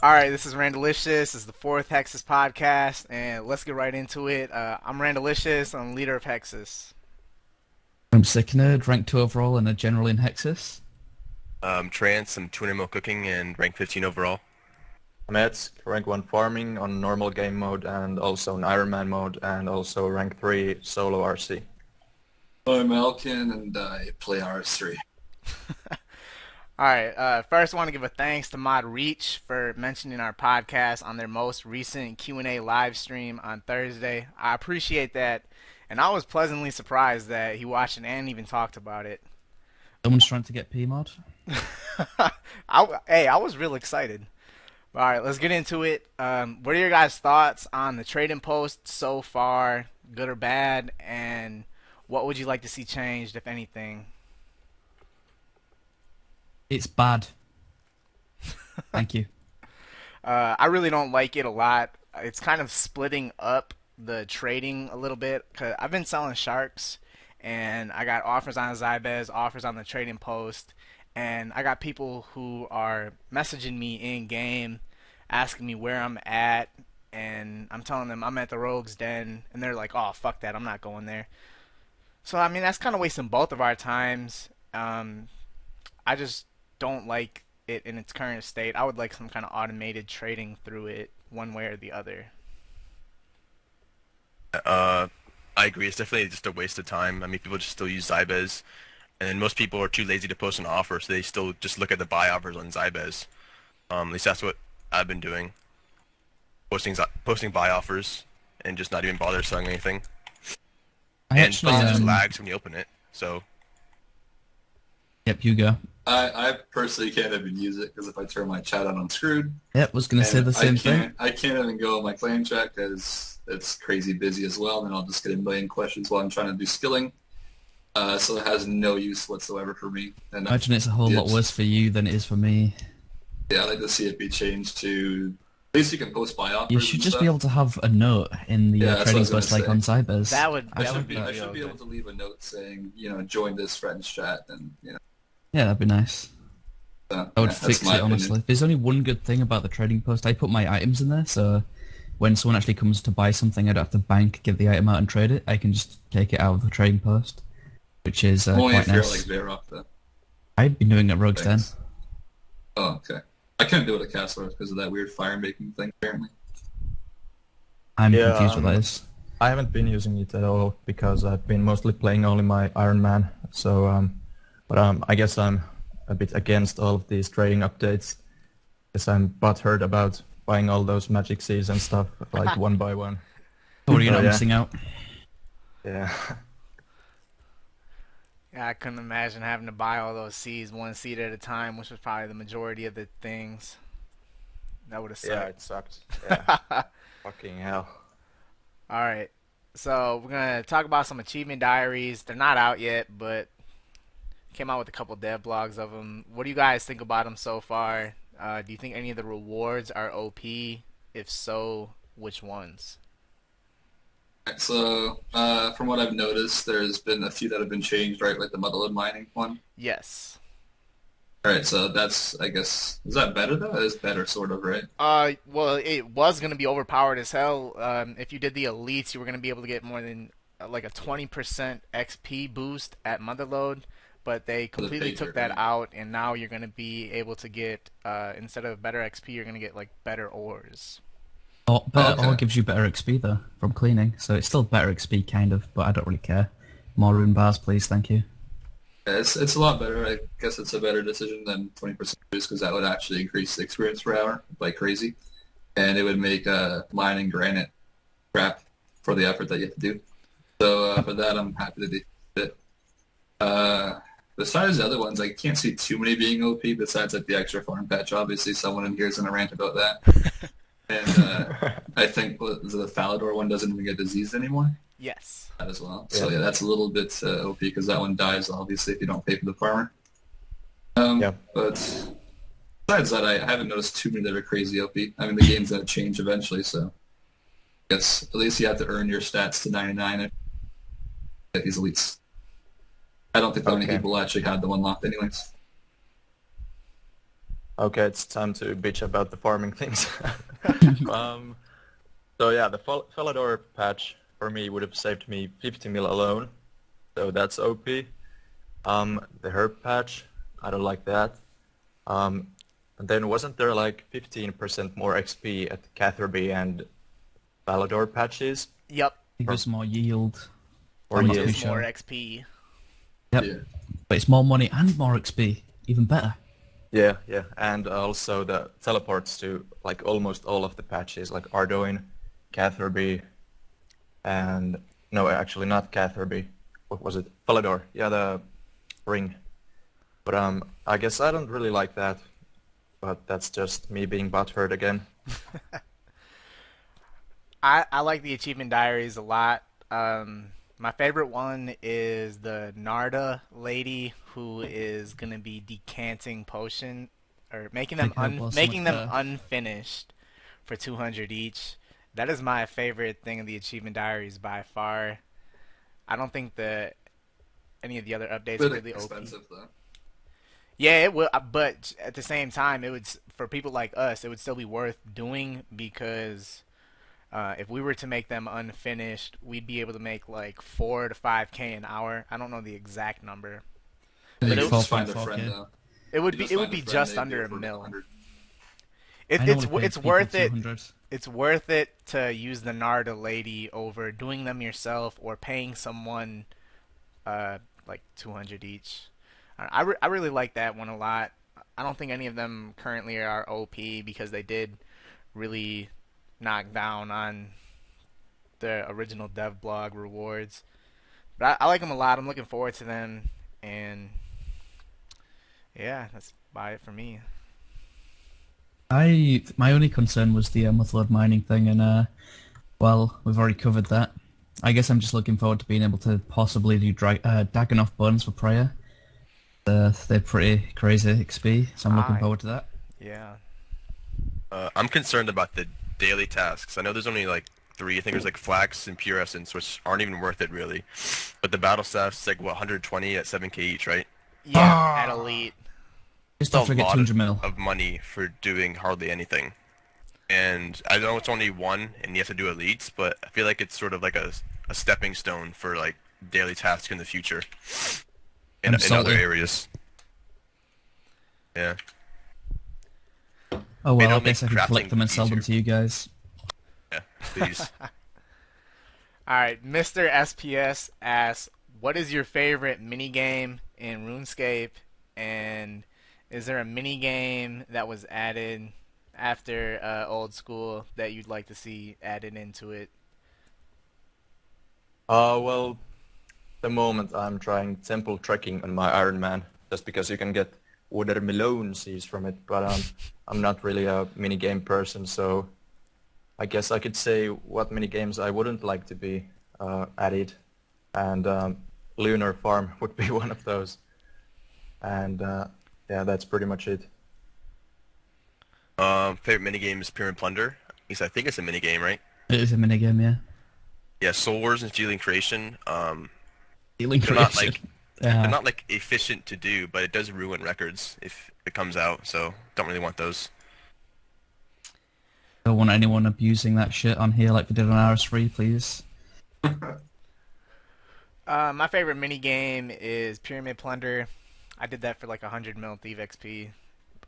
All right, this is Randalicious. This is the fourth Hexus podcast, and let's get right into it. I'm Randalicious. I'm leader of Hexus. I'm Sick Nerd, rank 2 overall and a general in Hexus. Trance, I'm 200 mil cooking and rank 15 overall. I'm Eetsk, rank 1 farming on normal game mode and also in Iron Man mode and also rank 3 solo RC. I'm Alkan and I play RS3. All right, first I want to give a thanks to Mod Reach for mentioning our podcast on their most recent Q&A live stream on Thursday. I appreciate that, and I was pleasantly surprised that he watched it and even talked about it. Someone's trying to get PMod. I was real excited. All right, let's get into it. What are your guys' thoughts on the trading post so far, good or bad, and what would you like to see changed, if anything? It's bad. Thank you. I really don't like it a lot. It's kind of splitting up the trading a little bit, because I've been selling sharks, and I got offers on Zybez, offers on the trading post, and I got people who are messaging me in game, asking me where I'm at, and I'm telling them I'm at the Rogue's Den, and they're like, "Oh, fuck that, I'm not going there." So I mean, that's kind of wasting both of our times. I just don't like it in its current state. I would like some kind of automated trading through it, one way or the other. I agree. It's definitely just a waste of time. I mean, people just still use Zybez, and then most people are too lazy to post an offer, so they still just look at the buy offers on Zybez. At least that's what I've been doing, posting buy offers and just not even bother selling anything. I And actually, plus it just lags when you open it. So Yep, you go. I personally can't even use it because if I turn my chat on, I'm screwed. Yep, was going to say And the same thing. I can't even go on my claim chat because it's crazy busy as well, and then I'll just get a million questions while I'm trying to do skilling. So it has no use whatsoever for me. And I imagine it's a whole lot worse for you than it is for me. Yeah, I'd like to see it be changed to at least you can post buy offers. You should and just stuff. be able to have a note in the Yeah, that's what I trading was gonna post like say. on Zybez. I should be okay. able to leave a note saying, join this friend's chat, and Yeah, that'd be nice. So, I would yeah, that's fix my it, honestly. opinion. There's only one good thing about the trading post. I put my items in there, so when someone actually comes to buy something, I don't have to bank, give the item out and trade it. I can just take it out of the trading post, which is Only quite if you're nice. like Varrock, though. I've been doing it at Rogue's Den. Thanks. Oh, okay. I couldn't do it at Castle because of that weird fire making thing, apparently. I'm Yeah, confused what that is. I haven't been using it at all because I've been mostly playing only my Iron Man. So, I guess I'm a bit against all of these trading updates because I'm butthurt about buying all those Magic Seas and stuff like one by one. What are you Oh, not yeah. missing out? Yeah. Yeah, I couldn't imagine having to buy all those seeds one seed at a time, which was probably the majority of the things. That would have Yeah, sucked. it sucked. Yeah. Fucking hell. All right, so we're gonna talk about some achievement diaries. They're not out yet, but came out with a couple dev blogs of them. What do you guys think about them so far? Do you think any of the rewards are OP? If so, which ones? Right, so, from what I've noticed, there's been a few that have been changed, right? Like the motherlode mining one. Yes. Alright, so that's, I guess, is that better though? It is better, sort of, right? Well, it was gonna be overpowered as hell. If you did the elites, you were gonna be able to get more than like a 20% XP boost at Motherload, but they For the completely pager, took that right? out, and now you're gonna be able to get instead of better XP, you're gonna get like better ores. Or better, Okay. or gives you better XP though from cleaning, so it's still better XP kind of, but I don't really care. More rune bars, please, thank you. Yeah, it's a lot better. I guess it's a better decision than 20% boost because that would actually increase the experience per hour like crazy. And it would make mining granite crap for the effort that you have to do. So for that, I'm happy to do it. Besides the other ones, I can't see too many being OP besides like the extra farm patch. Obviously, someone in here is going to rant about that. And I think the Falador one doesn't even get diseased anymore. Yes. That as well. So Yeah. yeah, that's a little bit OP because that one dies obviously if you don't pay for the farmer. Yeah. But besides that, I haven't noticed too many that are crazy OP. I mean, the game's going to change eventually, so I guess at least you have to earn your stats to 99 and get these elites. I don't think that many Okay. people actually had them unlocked anyways. Okay, it's time to bitch about the farming things. um, so yeah, the Falador patch for me would have saved me 50 mil alone, so that's OP. The herb patch, I don't like that. And then wasn't there like 15% more XP at Catherby and Falador patches? Yep, It gives more yield. Or I'm which not too is yield? more sure. XP. Yep. Yeah. But it's more money and more XP. Even better. Yeah, yeah, and also the teleports to like almost all of the patches, like Ardoin, Catherby, and no, actually not Catherby. What was it? Falador. Yeah, the ring. But I guess I don't really like that. But that's just me being butthurt again. I like the achievement diaries a lot. My favorite one is the Narda lady who is gonna be decanting potion or Make her blood so making much them better. unfinished for 200 each. That is my favorite thing of the achievement diaries by far. I don't think that any of the other updates are Bit really OP. expensive though. Yeah, it will, but at the same time, it would for people like us, it would still be worth doing because if we were to make them unfinished, we'd be able to make like 4 to 5K an hour. I don't know the exact number, Yeah, but you Maybe could just find a friend 4.4k. though. You it just would find a be friend, just they do under it a for like mil. 100. I normally pay It's people worth it. 200. It's worth it to use the Narda lady over doing them yourself or paying someone like 200 each. I really like that one a lot. I don't think any of them currently are OP because they did really knock down on the original dev blog rewards. But I like them a lot. I'm looking forward to them, and yeah, that's about it for me. My only concern was the Motherlode mining thing, and well, we've already covered that. I guess I'm just looking forward to being able to possibly do Daggenoff bones for prayer. They're pretty crazy XP, so I'm looking Ah, forward to that. yeah. I'm concerned about the daily tasks. I know there's only like three. I think there's like Flax and Pure Essence, which aren't even worth it really. But the battle staff's like what 120 at 7k each, right? Yeah, at Elite. Just It's a after I get lot 200 mil. of money for doing hardly anything. And I know it's only one, and you have to do elites, but I feel like it's sort of like a stepping stone for like daily tasks in the future I'm in other salty. areas. Yeah. Oh Maybe well, I it'll make guess I can collect crafting them and sell them easier. to you guys. Yeah, please. All right, Mr. SPS asks, "What is your favorite mini game in RuneScape, and is there a mini game that was added after old school that you'd like to see added into it?" Well, the moment I'm trying temple trekking on my Iron Man, just because you can get watermelon seeds from it, but I'm not really a minigame person, so I guess I could say what minigames I wouldn't like to be added, and Lunar Farm would be one of those, and yeah, that's pretty much it. Favorite minigame is Pyramid Plunder. At least I think it's a minigame, right? It is a minigame, yeah. Yeah, Soul Wars and Stealing Creation. Dealing They're not creation. like they're not like efficient to do, but it does ruin records if it comes out. So don't really want those. Don't want anyone abusing that shit on here like we did on RS3, please. My favorite mini game is Pyramid Plunder. I did that for like 100 mil Thief XP.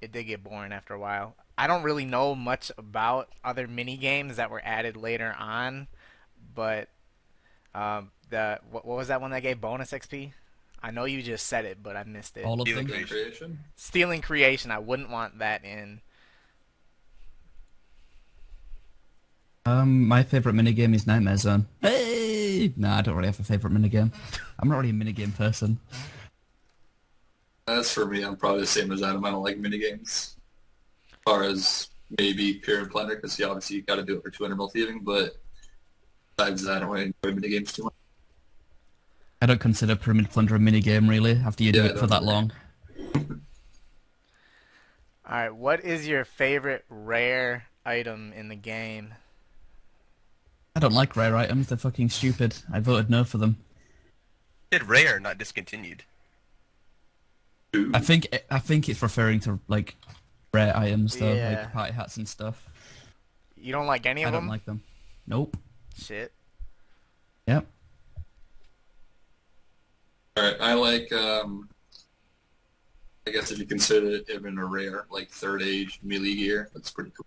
It did get boring after a while. I don't really know much about other mini games that were added later on, but the what was that one that gave bonus XP? I know you just said it, but I missed it. All of Stealing them. Game creation. Stealing Creation. I wouldn't want that in. My favorite minigame is Nightmare Zone. Hey! Nah, I don't really have a favorite minigame. I'm not really a minigame person. As for me, I'm probably the same as Adam. I don't like minigames. As far as maybe Pyramid Planner, because you obviously got to do it for 200 mil thieving, but besides that, I don't really enjoy minigames too much. I don't consider Pyramid Plunder a minigame, really, after you do Yeah, I it for don't that either. long. All right, what is your favorite rare item in the game? I don't like rare items, they're fucking stupid. I voted no for them. Did rare, not discontinued. I think it's referring to, like, rare items though, Yeah. like party hats and stuff. You don't like any I of don't them? like them. Nope. Shit. Yep. Alright, I like, I guess if you consider it even a rare, like third age melee gear, that's pretty cool.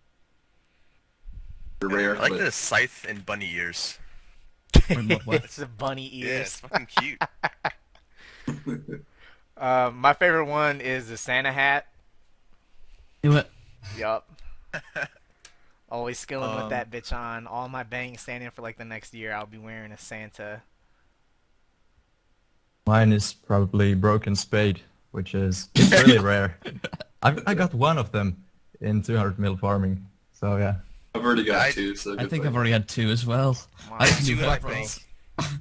They're rare, I like but the scythe and bunny ears. In what way? It's the bunny Yeah, it's ears. fucking cute. My favorite one is the Santa hat. Do it. Yup. Always skilling with Um, that bitch on. All my bank standing for like the next year, I'll be wearing a Santa. Mine is probably Broken Spade, which is it's really rare. I got one of them in 200 mil farming, so yeah. I've already got I- two, so I good think thing. I've already had 2 as well. Wow. I can do Two, I black think. rolls.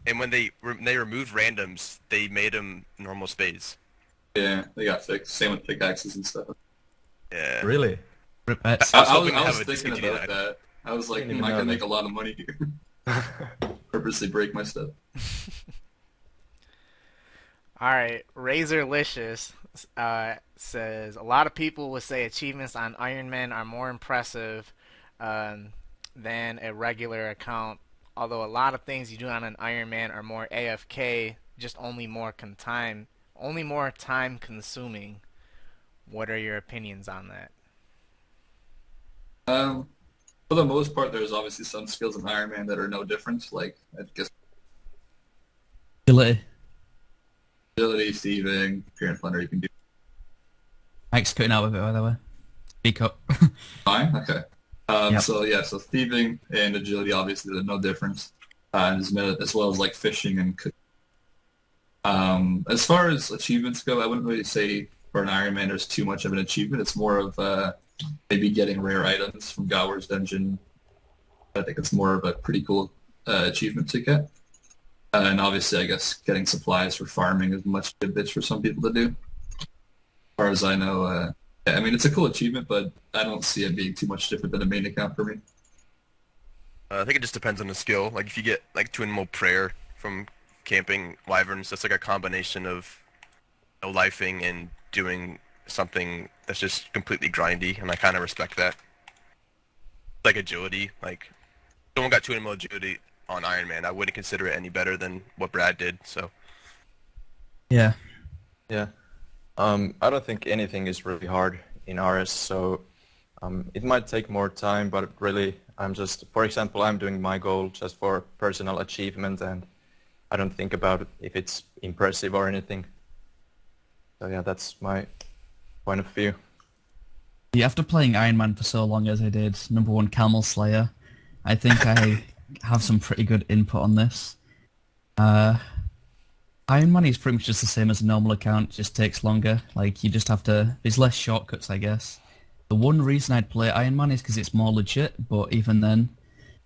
And when they removed randoms, they made them normal spades. Yeah, they got fixed. Same with pickaxes and stuff. Yeah. Really? Rip bets. I was I was, hoping to I was have a thinking discontinued about that. I was like, Didn't I even could know make that. a lot of money here. Purposely break my stuff. Alright, Razorlicious says a lot of people would say achievements on Iron Man are more impressive than a regular account. Although a lot of things you do on an Iron Man are more AFK, just only more time consuming. What are your opinions on that? For the most part, there's obviously some skills in Iron Man that are no different. Like, I guess Ability. agility, thieving, fear and plunder you can do Mike's cutting out a bit, by the way. Speak up. fine. Okay. Yep. So thieving and agility obviously they're no different. As well as like fishing and cooking. As far as achievements go, I wouldn't really say for an Iron Man there's too much of an achievement. It's more of maybe getting rare items from Gower's dungeon. I think it's more of a pretty cool achievement to get. And obviously, I guess getting supplies for farming is much a bitch for some people to do. As far as I know, yeah, I mean, it's a cool achievement, but I don't see it being too much different than a main account for me. I think it just depends on the skill. Like if you get like Twin Mole Prayer from camping wyverns, that's like a combination of no lifing and doing something that's just completely grindy, and I kind of respect that. Like agility, like someone got Twin Mole agility on Iron Man, I wouldn't consider it any better than what Brad did. So Yeah. Yeah. I don't think anything is really hard in RS, so it might take more time, but really, for example, I'm doing my goal just for personal achievement, and I don't think about it if it's impressive or anything. So yeah, that's my point of view. Yeah, after playing Iron Man for so long as I did, #1 Camel Slayer, I think I have some pretty good input on this. Iron Man is pretty much just the same as a normal account, just takes longer. Like, you just have to... There's less shortcuts, I guess. The one reason I'd play Iron Man is because it's more legit, but even then,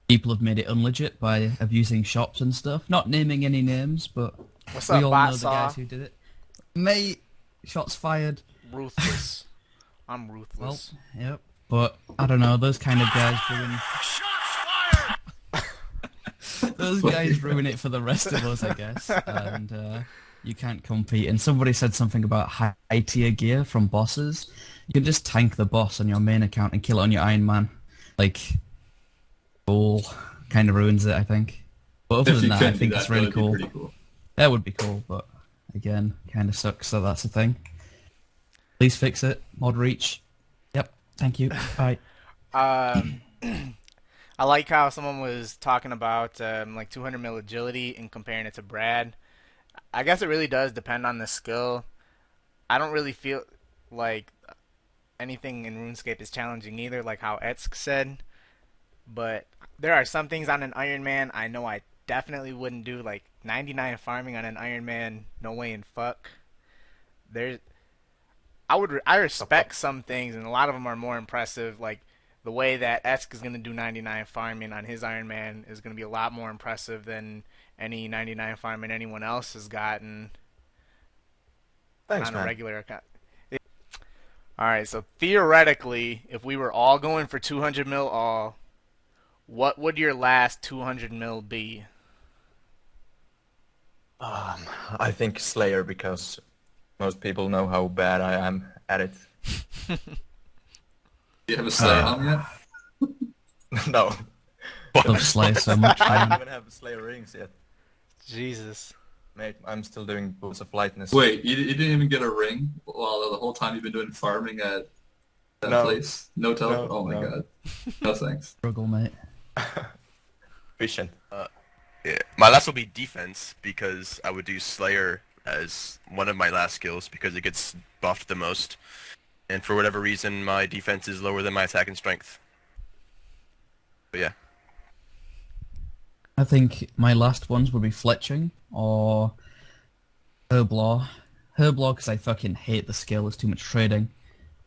people have made it unlegit by abusing shops and stuff. Not naming any names, but What's we up, all know the Botsaw? guys who did it. Mate, shots fired. Ruthless. I'm Well, ruthless. yep. But, I don't know, those kind of guys ruin... Those guys ruin it for the rest of us, I guess. And you can't compete. And somebody said something about high tier gear from bosses. You can just tank the boss on your main account and kill it on your Iron Man. Like, all kind of ruins it, I think. But other If than you that, can I do think that, it's really that would cool. be pretty cool. That would be cool, but again, kind of sucks, so that's the thing. Please fix it. Mod reach. Yep, thank you. Bye. Um, I like how someone was talking about like 200 mil agility and comparing it to Brad. I guess it really does depend on the skill. I don't really feel like anything in RuneScape is challenging either, like how Eetsk said. But there are some things on an Iron Man I know I definitely wouldn't do, like 99 farming on an Iron Man. No way in fuck. There's I respect some things, and a lot of them are more impressive. Like the way that Eetsk is gonna do 99 farming on his Iron Man is gonna be a lot more impressive than any 99 farming anyone else has gotten Thanks, on a man. regular account. Alright, so theoretically, if we were all going for 200 mil all, what would your last 200 mil be? I think Slayer, because most people know how bad I am at it. Do you have a Slayer helm yet? No. Love Slayer so much, I don't man. even have Slayer rings yet. Jesus. Mate, I'm still doing Boots of Lightness. Wait, you didn't even get a ring while the whole time you've been doing farming at that No. place? No tell? No, Oh my no. god. No thanks. Struggle, mate. Efficient. Yeah, my last will be defense because I would do Slayer as one of my last skills because it gets buffed the most. And for whatever reason, my defense is lower than my attack and strength. But yeah. I think my last ones would be Fletching or Herblore. Herblore because I fucking hate the skill. It's too much trading.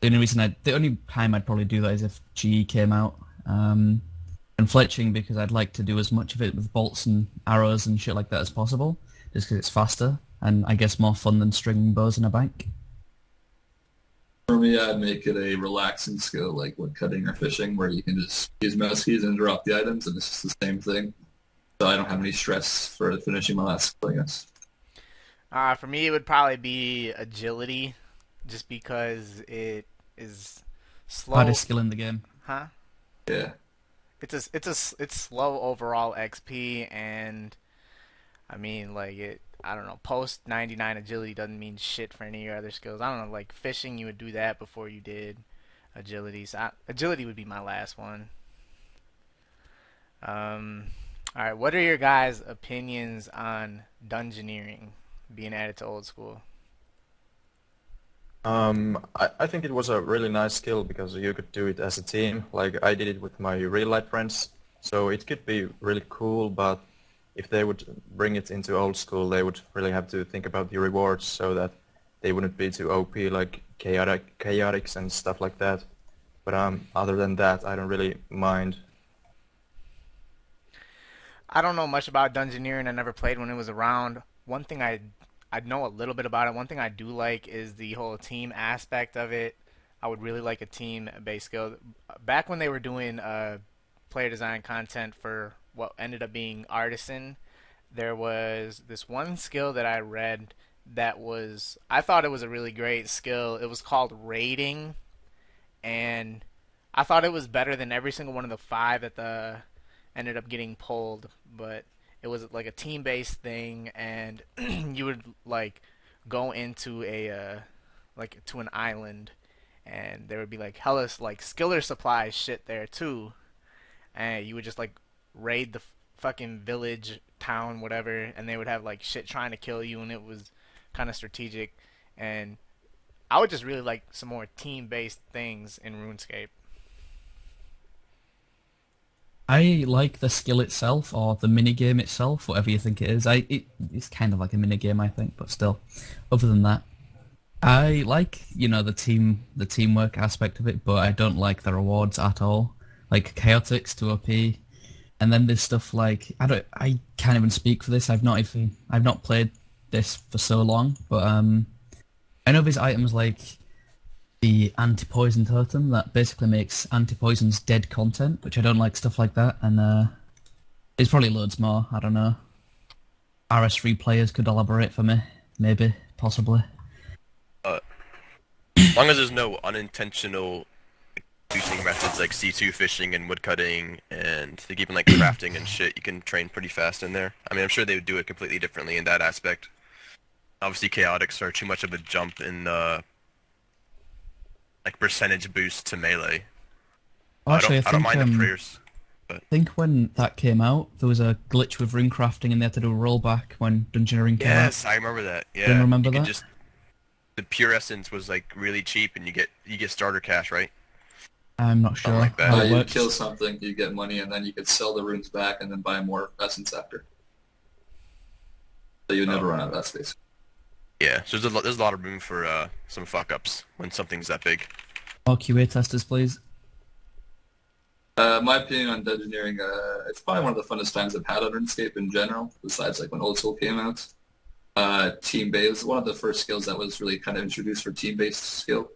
The only time I'd probably do that is if GE came out. And Fletching because I'd like to do as much of it with bolts and arrows and shit like that as possible, just because it's faster and I guess more fun than stringing bows in a bank. For me, I'd make it a relaxing skill like woodcutting or fishing where you can just use mouse keys and drop the items and it's just the same thing. So I don't have any stress for finishing my last skill, I guess. For me, it would probably be agility, just because it is slow. Hardest skill in the game. Huh? Yeah. It's slow overall XP, and I mean I don't know, post 99 agility doesn't mean shit for any of your other skills. I don't know, like fishing you would do that before you did agility. So agility would be my last one. All right, what are your guys' opinions on dungeoneering being added to old school? I think it was a really nice skill because you could do it as a team. Like I did it with my real life friends, so it could be really cool. But if they would bring it into old school, they would really have to think about the rewards so that they wouldn't be too OP, like chaotics and stuff like that. But other than that, I don't really mind. I don't know much about Dungeoneering. I never played when it was around. One thing I know a little bit about it. One thing I do like is the whole team aspect of it. I would really like a team-based skill. Back when they were doing player design content for what ended up being Artisan, there was this one skill that I read that was I thought it was a really great skill. It was called raiding, and I thought it was better than every single one of the five that the ended up getting pulled, but it was like a team-based thing, and you would like go into a like to an island, and there would be like hella like skiller supplies shit there too, and you would just like raid the fucking village, town, whatever, and they would have like shit trying to kill you, and it was kind of strategic, and I would just really like some more team-based things in RuneScape. I like the skill itself or the mini game itself, whatever you think it is. It's kind of like a mini game, I think, but still. Other than that, I like the teamwork aspect of it, but I don't like the rewards at all. Like chaotics to OP, and then there's stuff like I can't even speak for this. I've not played this for so long, but I know there's items like the anti-poison totem that basically makes anti-poisons dead content, which I don't like stuff like that, and there's probably loads more, I don't know. RS3 players could elaborate for me, maybe, possibly. As long as there's no unintentional boosting methods like C2 fishing and woodcutting and they keep like crafting and shit, you can train pretty fast in there. I mean, I'm sure they would do it completely differently in that aspect. Obviously, chaotics are too much of a jump in like percentage boost to melee. Well, actually, I don't mind the prayers. I think when that came out, there was a glitch with rune crafting and they had to do a rollback when Dungeoneering came out. Yes, I remember that. Yeah. Do you remember you that? Just, the pure essence was like really cheap and you get starter cash, right? I'm not sure like that. how it You works. kill something, you get money, and then you could sell the runes back and then buy more essence after. So you never run out of that space. Yeah, so there's a lot of room for some fuck-ups when something's that big. More QA testers, please. My opinion on Dungeoneering, it's probably one of the funnest times I've had on RuneScape in general, besides like when Old School came out. Team-based, one of the first skills that was really kind of introduced for team-based skill.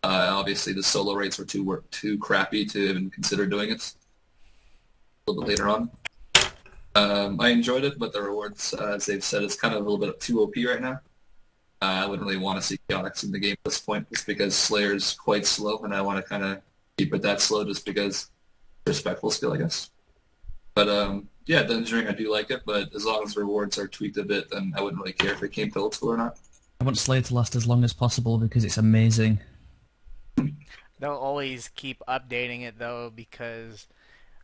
Obviously the solo rates were too crappy to even consider doing it a little bit later on. I enjoyed it, but the rewards, as they've said, is kind of a little bit too OP right now. I wouldn't really want to see chaotics in the game at this point, just because Slayer's quite slow, and I want to kind of keep it that slow just because respectful skill, I guess. But yeah, Dungeoneering, I do like it, but as long as the rewards are tweaked a bit, then I wouldn't really care if it came to old school or not. I want Slayer to last as long as possible because it's amazing. They'll always keep updating it though because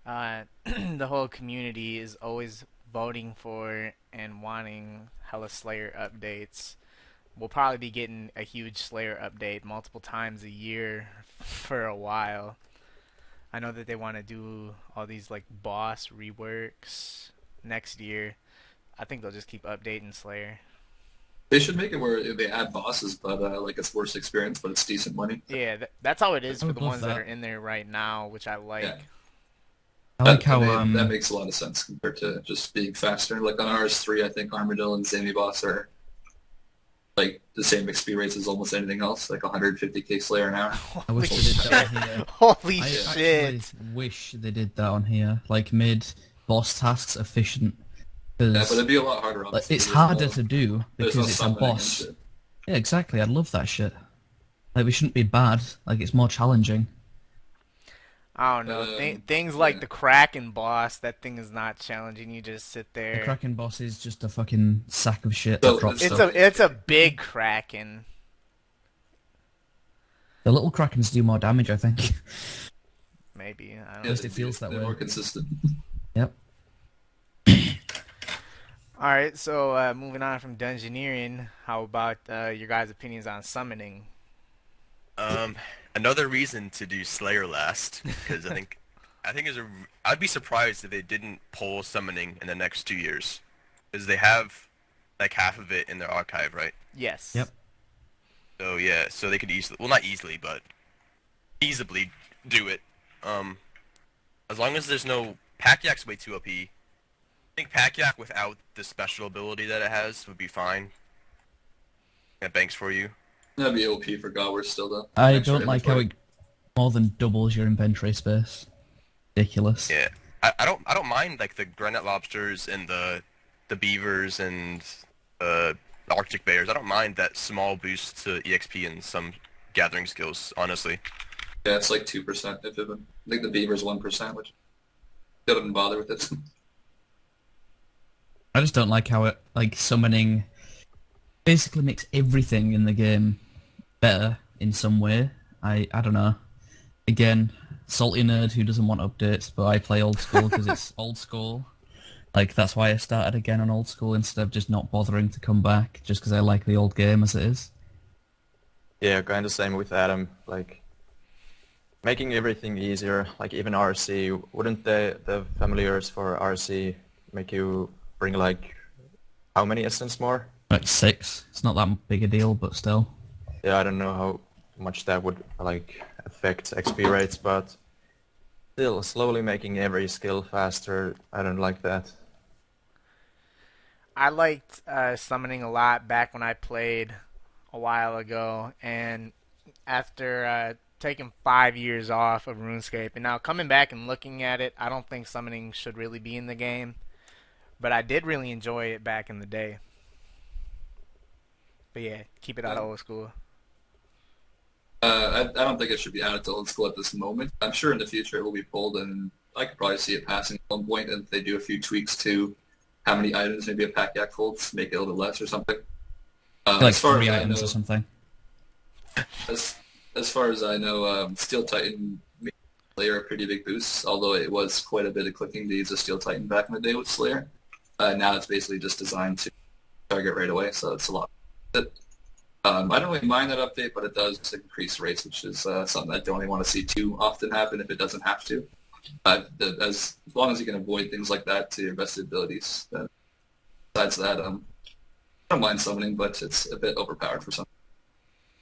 the whole community is always voting for and wanting hella Slayer updates. We'll probably be getting a huge Slayer update multiple times a year for a while. I know that they want to do all these like boss reworks next year. I think they'll just keep updating Slayer. They should make it where they add bosses, but like it's worse experience, but it's decent money. Yeah, that's how it is I for would the love ones that are that. in there right now, which I like. Yeah. I like how That makes a lot of sense compared to just being faster. Like on RS3, I think Armadillo and Zany Boss are like the same XP rates as almost anything else, like 150k Slayer an hour. I Holy wish they did that on here. Holy I shit! actually wish they did that on here, like made boss tasks efficient. Yeah, but Because it'd be a lot harder. Obviously, it's there's harder no- to do there's because no it's a summoning and boss. shit. Yeah, exactly. I'd love that shit. Like we shouldn't be bad. Like it's more challenging. I don't know. But Things like yeah. the Kraken boss, that thing is not challenging. You just sit The there. Kraken boss is just a fucking sack of shit So that drops it's stuff. It's a big Kraken. The little Krakens do more damage, I think. Maybe I Yeah, don't. least they it feels do. that They're way. more consistent. Yep. All right, so moving on from Dungeoneering, how about your guys' opinions on summoning? Um, Another reason to do Slayer last, because I think I'd be surprised if they didn't pull summoning in the next 2 years, because they have like half of it in their archive, right? Yes. Yep. So yeah, so they could easily, well not easily, but feasibly do it. Um, as long as there's no Pakyak's way too OP. I think Pacyak without the special ability that it has would be fine. That banks for you. That'd be OP for Godwar still though. I Extra don't like how inventory. it more than doubles your inventory space. Ridiculous. Yeah, I don't mind like the granite lobsters and the beavers and the Arctic bears. I don't mind that small boost to EXP and some gathering skills. Honestly, Yeah, it's like 2% if even. I think the Beaver's 1%, which I didn't bother with it. I just don't like how it like summoning basically makes everything in the game better in some way. I don't know. Again, salty nerd who doesn't want updates, but I play old school because it's old school. Like that's why I started again on old school instead of just not bothering to come back, just because I like the old game as it is. Yeah, kind of same with Adam. Like making everything easier, like even RC. Wouldn't the familiars for RC make you bring like how many essence more? Like 6. It's not that big a deal, but still. Yeah, I don't know how much that would like affect XP rates, but still slowly making every skill faster. I don't like that. I liked summoning a lot back when I played a while ago, and after taking 5 years off of RuneScape, and now coming back and looking at it, I don't think summoning should really be in the game, but I did really enjoy it back in the day. But yeah, keep it out of old school. I don't think it should be added to old school at this moment. I'm sure in the future it will be pulled, and I could probably see it passing at one point, and if they do a few tweaks to how many items maybe a Pack-Yak holds, make it a little less or something. Like As far 3 as I items know, or something. as far as I know, Steel Titan made Slayer a pretty big boost, although it was quite a bit of clicking to use a Steel Titan back in the day with Slayer. Now it's basically just designed to target right away, so it's a lot. I don't really mind that update, but it does increase rates, which is something I don't really want to see too often happen if it doesn't have to. As long as you can avoid things like that to your best abilities. Besides that, I don't mind summoning, but it's a bit overpowered for some.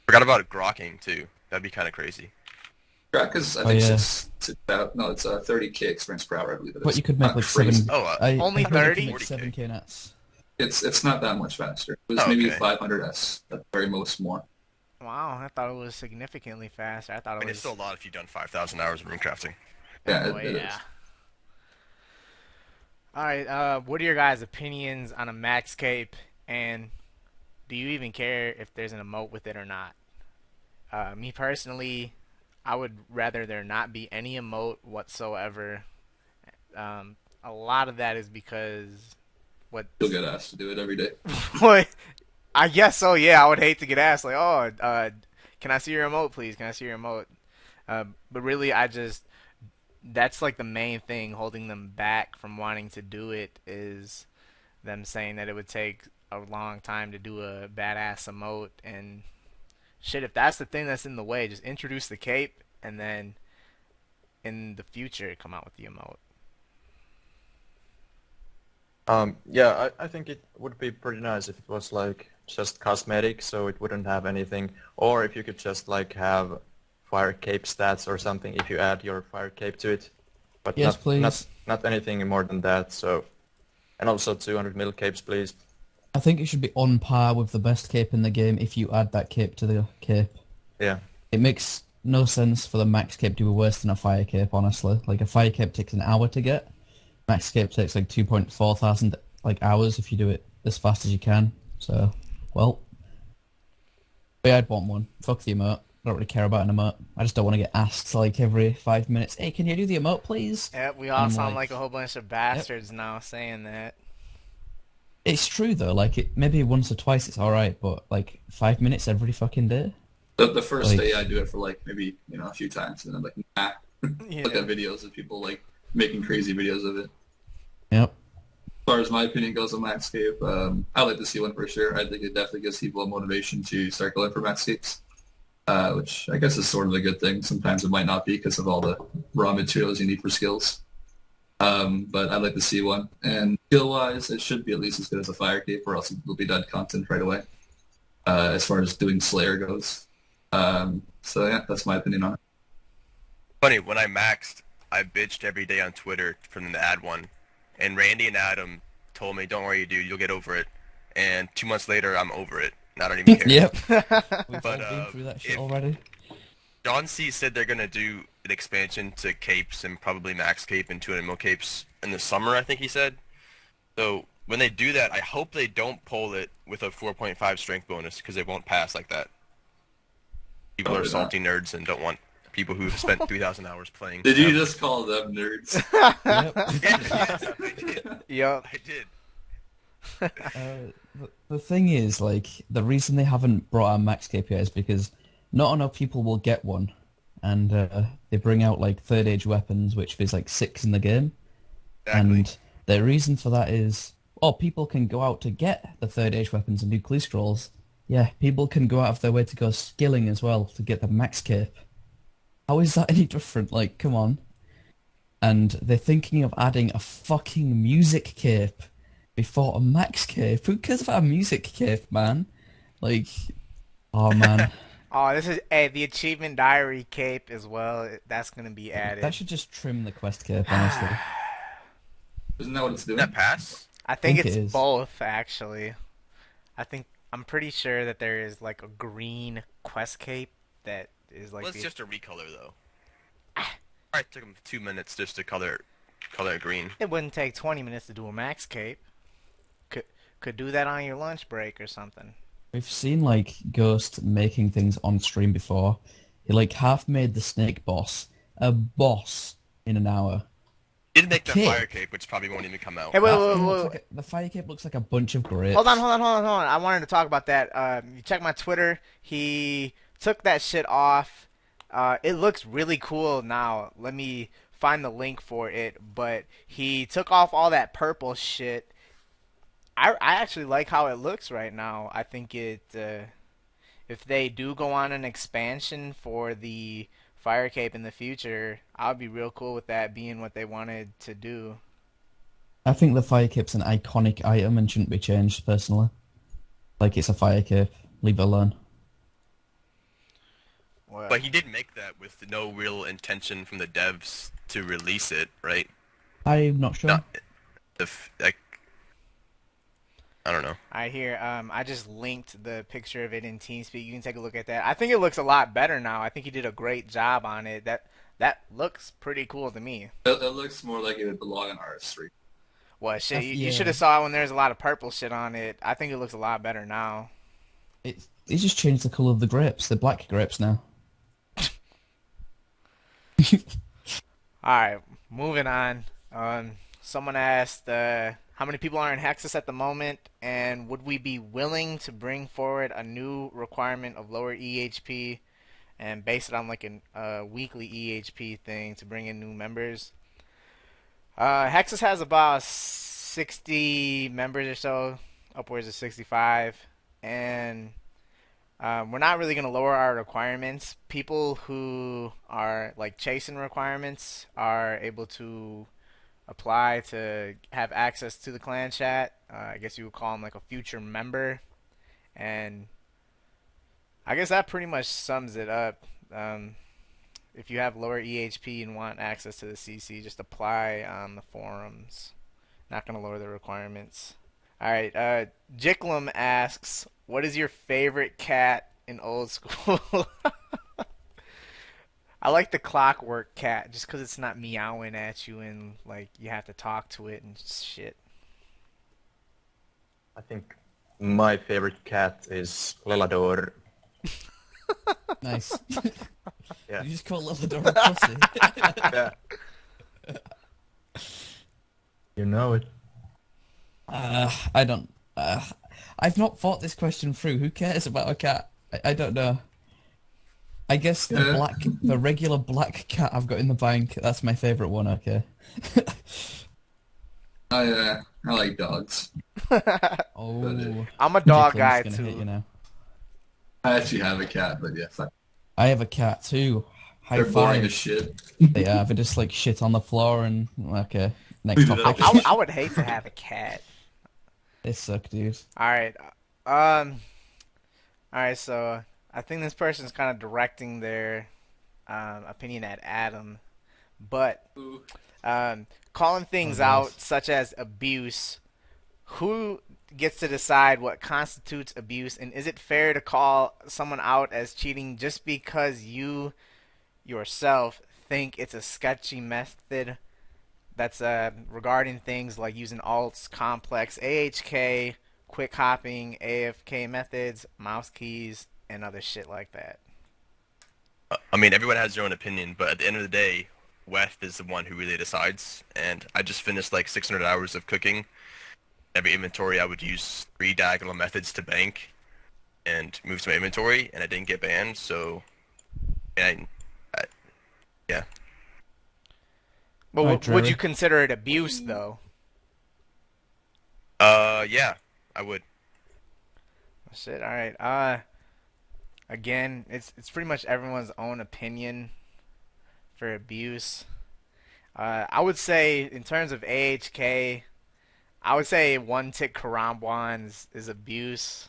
forgot about grokking too. That'd be kind of crazy. Crack is, I Oh, think, yeah. it's 30k experience per hour, I believe it is. But you could make Not like crazy. 7... Oh, Only I think you 30? could make 7k nets. It's not that much faster. It was Oh, maybe okay. 500s at the very most more. Wow, I thought it was significantly faster. I thought I it mean, was. it's still a lot if you've done 5,000 hours of rune crafting. Yeah, Oh it is. yeah. All right. What are your guys' opinions on a max cape, and do you even care if there's an emote with it or not? Me personally, I would rather there not be any emote whatsoever. A lot of that is because what You'll get asked to do it every day. what I guess so. Yeah, I would hate to get asked like, oh, can I see your emote, please? Can I see your emote? But really, I just that's like the main thing holding them back from wanting to do it is them saying that it would take a long time to do a badass emote and shit. If that's the thing that's in the way, just introduce the cape and then in the future come out with the emote. Yeah, I think it would be pretty nice if it was like just cosmetic, so it wouldn't have anything, or if you could just like have fire cape stats or something if you add your fire cape to it, but Yes, not please. not anything more than that. So, and also 200 mil capes, please. I think it should be on par with the best cape in the game if you add that cape to the cape. Yeah. It makes no sense for the max cape to be worse than a fire cape, honestly. Like, a fire cape takes an hour to get. Max cape takes like 2.4 thousand like hours if you do it as fast as you can. So, well. But yeah, I'd want one. Fuck the emote. I don't really care about an emote. I just don't want to get asked like every 5 minutes, hey, can you do the emote, please? Yep, we And all I'm sound like a whole bunch of bastards Yep. now saying that. It's true though, like maybe once or twice it's alright, but like 5 minutes every fucking day? The first Like, day I do it for like maybe a few times, and I'm like, nah. Look Yeah. at videos of people like making crazy videos of it. yep. As far as my opinion goes on Maxscape, I like to see one for sure. I think it definitely gives people a motivation to start going for Maxscapes, which I guess is sort of a good thing. Sometimes it might not be because of all the raw materials you need for skills. But I'd like to see one. And skill-wise, it should be at least as good as a fire cape, or else it will be dead content right away. As far as doing Slayer goes. So yeah, that's my opinion on it. Funny, when I maxed, I bitched every day on Twitter for them to add one. And Randy and Adam told me, don't worry, dude, you'll get over it. And 2 months later, I'm over it. And I don't even care. Yep. We've But all been through that shit if already. John C said they're going to do an expansion to capes and probably max cape and 200 mil capes in the summer, I think he said. So when they do that, I hope they don't pull it with a 4.5 strength bonus because it won't pass like that. People are Probably not. salty nerds and don't want people who have spent 3,000 hours playing. Did you just call them nerds? Yep. Yes, I did. Yup. I did. The thing is, like, the reason they haven't brought out max cape yet is because not enough people will get one, and they bring out like third age weapons, which there's like 6 in the game, Exactly. and the reason for that is, oh, people can go out to get the third age weapons and do clear scrolls. Yeah, people can go out of their way to go skilling as well to get the max cape. How is that any different? Like, come on. And they're thinking of adding a fucking music cape before a max cape. Who cares about a music cape, man? Like, oh man. Oh, this is the achievement diary cape as well. That's gonna be added. That should just trim the quest cape, honestly. Isn't that what it's doing? Did that pass? I think think it it's is. both actually. I'm pretty sure that there is like a green quest cape that is like Well, it's the, just a recolor though. Probably took them 2 minutes just to color it green. it wouldn't take 20 minutes to do a max cape. Could do that on your lunch break or something. We've seen like Ghost making things on stream before. He like half made the snake boss a boss in an hour. Didn't make the Cape. fire cape, which probably won't even come out. Hey, wait, That wait, thing wait, looks wait. like the fire cape looks like a bunch of grapes. Hold on. I wanted to talk about that. You check my Twitter. He took that shit off. It looks really cool now. Let me find the link for it. But he took off all that purple shit. I actually like how it looks right now. I think if they do go on an expansion for the fire cape in the future, I'll be real cool with that being what they wanted to do. I think the fire cape's an iconic item and shouldn't be changed, personally. Like, it's a fire cape. Leave it alone. Well, But he did make that with no real intention from the devs to release it, right? I'm not sure. Not like I don't know. I hear. I just linked the picture of it in TeamSpeak. You can take a look at that. I think it looks a lot better now. I think he did a great job on it. That looks pretty cool to me. It looks more like it would belong on RS3. What shit? You Yeah. should have saw it when there's a lot of purple shit on it. I think it looks a lot better now. He just changed the colour of the grapes. They're black grapes now. Alright, moving on. Someone asked how many people are in Hexus at the moment, and would we be willing to bring forward a new requirement of lower EHP and base it on like a weekly EHP thing to bring in new members? Hexus has about 60 members or so, upwards of 65, and we're not really going to lower our requirements. People who are like chasing requirements are able to apply to have access to the clan chat. I guess you would call them like a future member, and I guess that pretty much sums it up. If you have lower EHP and want access to the CC, just apply on the forums. Not going to lower the requirements. Alright, Jicklum asks, what is your favorite cat in old school? I like the clockwork cat just because it's not meowing at you and like you have to talk to it and shit. I think my favorite cat is Lelador. Nice. Yeah. You just call Lillador a pussy. Yeah. You know it. I don't. I've not thought this question through. Who cares about a cat? I don't know. I guess the regular black cat I've got in the bank. That's my favorite one. Okay. I like dogs. Oh, I'm a dog Jicklum's guy gonna hit you too. now. I actually have a cat, but yeah, fuck. I have a cat too. High They're boring as five. shit. They are. They just like shit on the floor and okay. Next Leave it topic. up. I would hate to have a cat. They suck, dude. Alright, alright, so I think this person's kind of directing their opinion at Adam, but Ooh. calling things Oh, nice. out, such as abuse, who gets to decide what constitutes abuse, and is it fair to call someone out as cheating just because you yourself think it's a sketchy method that's regarding things like using alts, complex, AHK, quick hopping, AFK methods, mouse keys, and other shit like that? I mean, everyone has their own opinion, but at the end of the day, Weth is the one who really decides. And I just finished like 600 hours of cooking. Every inventory I would use 3 diagonal methods to bank and move to my inventory, and I didn't get banned, so... And yeah. But Alright, would Dreary. you consider it abuse, though? Yeah, I would. Shit, alright. Again, it's pretty much everyone's own opinion for abuse. I would say, in terms of AHK, I would say one tick Karambwan is abuse.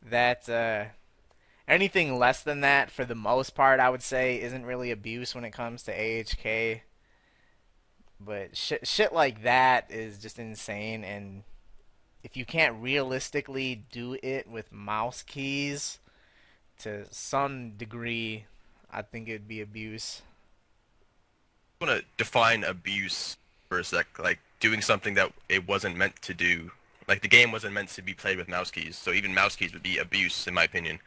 That anything less than that, for the most part, I would say isn't really abuse when it comes to AHK. But shit like that is just insane, and if you can't realistically do it with mouse keys, to some degree, I think it'd be abuse. I want to define abuse for a sec, like doing something that it wasn't meant to do. Like the game wasn't meant to be played with mouse keys, so even mouse keys would be abuse in my opinion.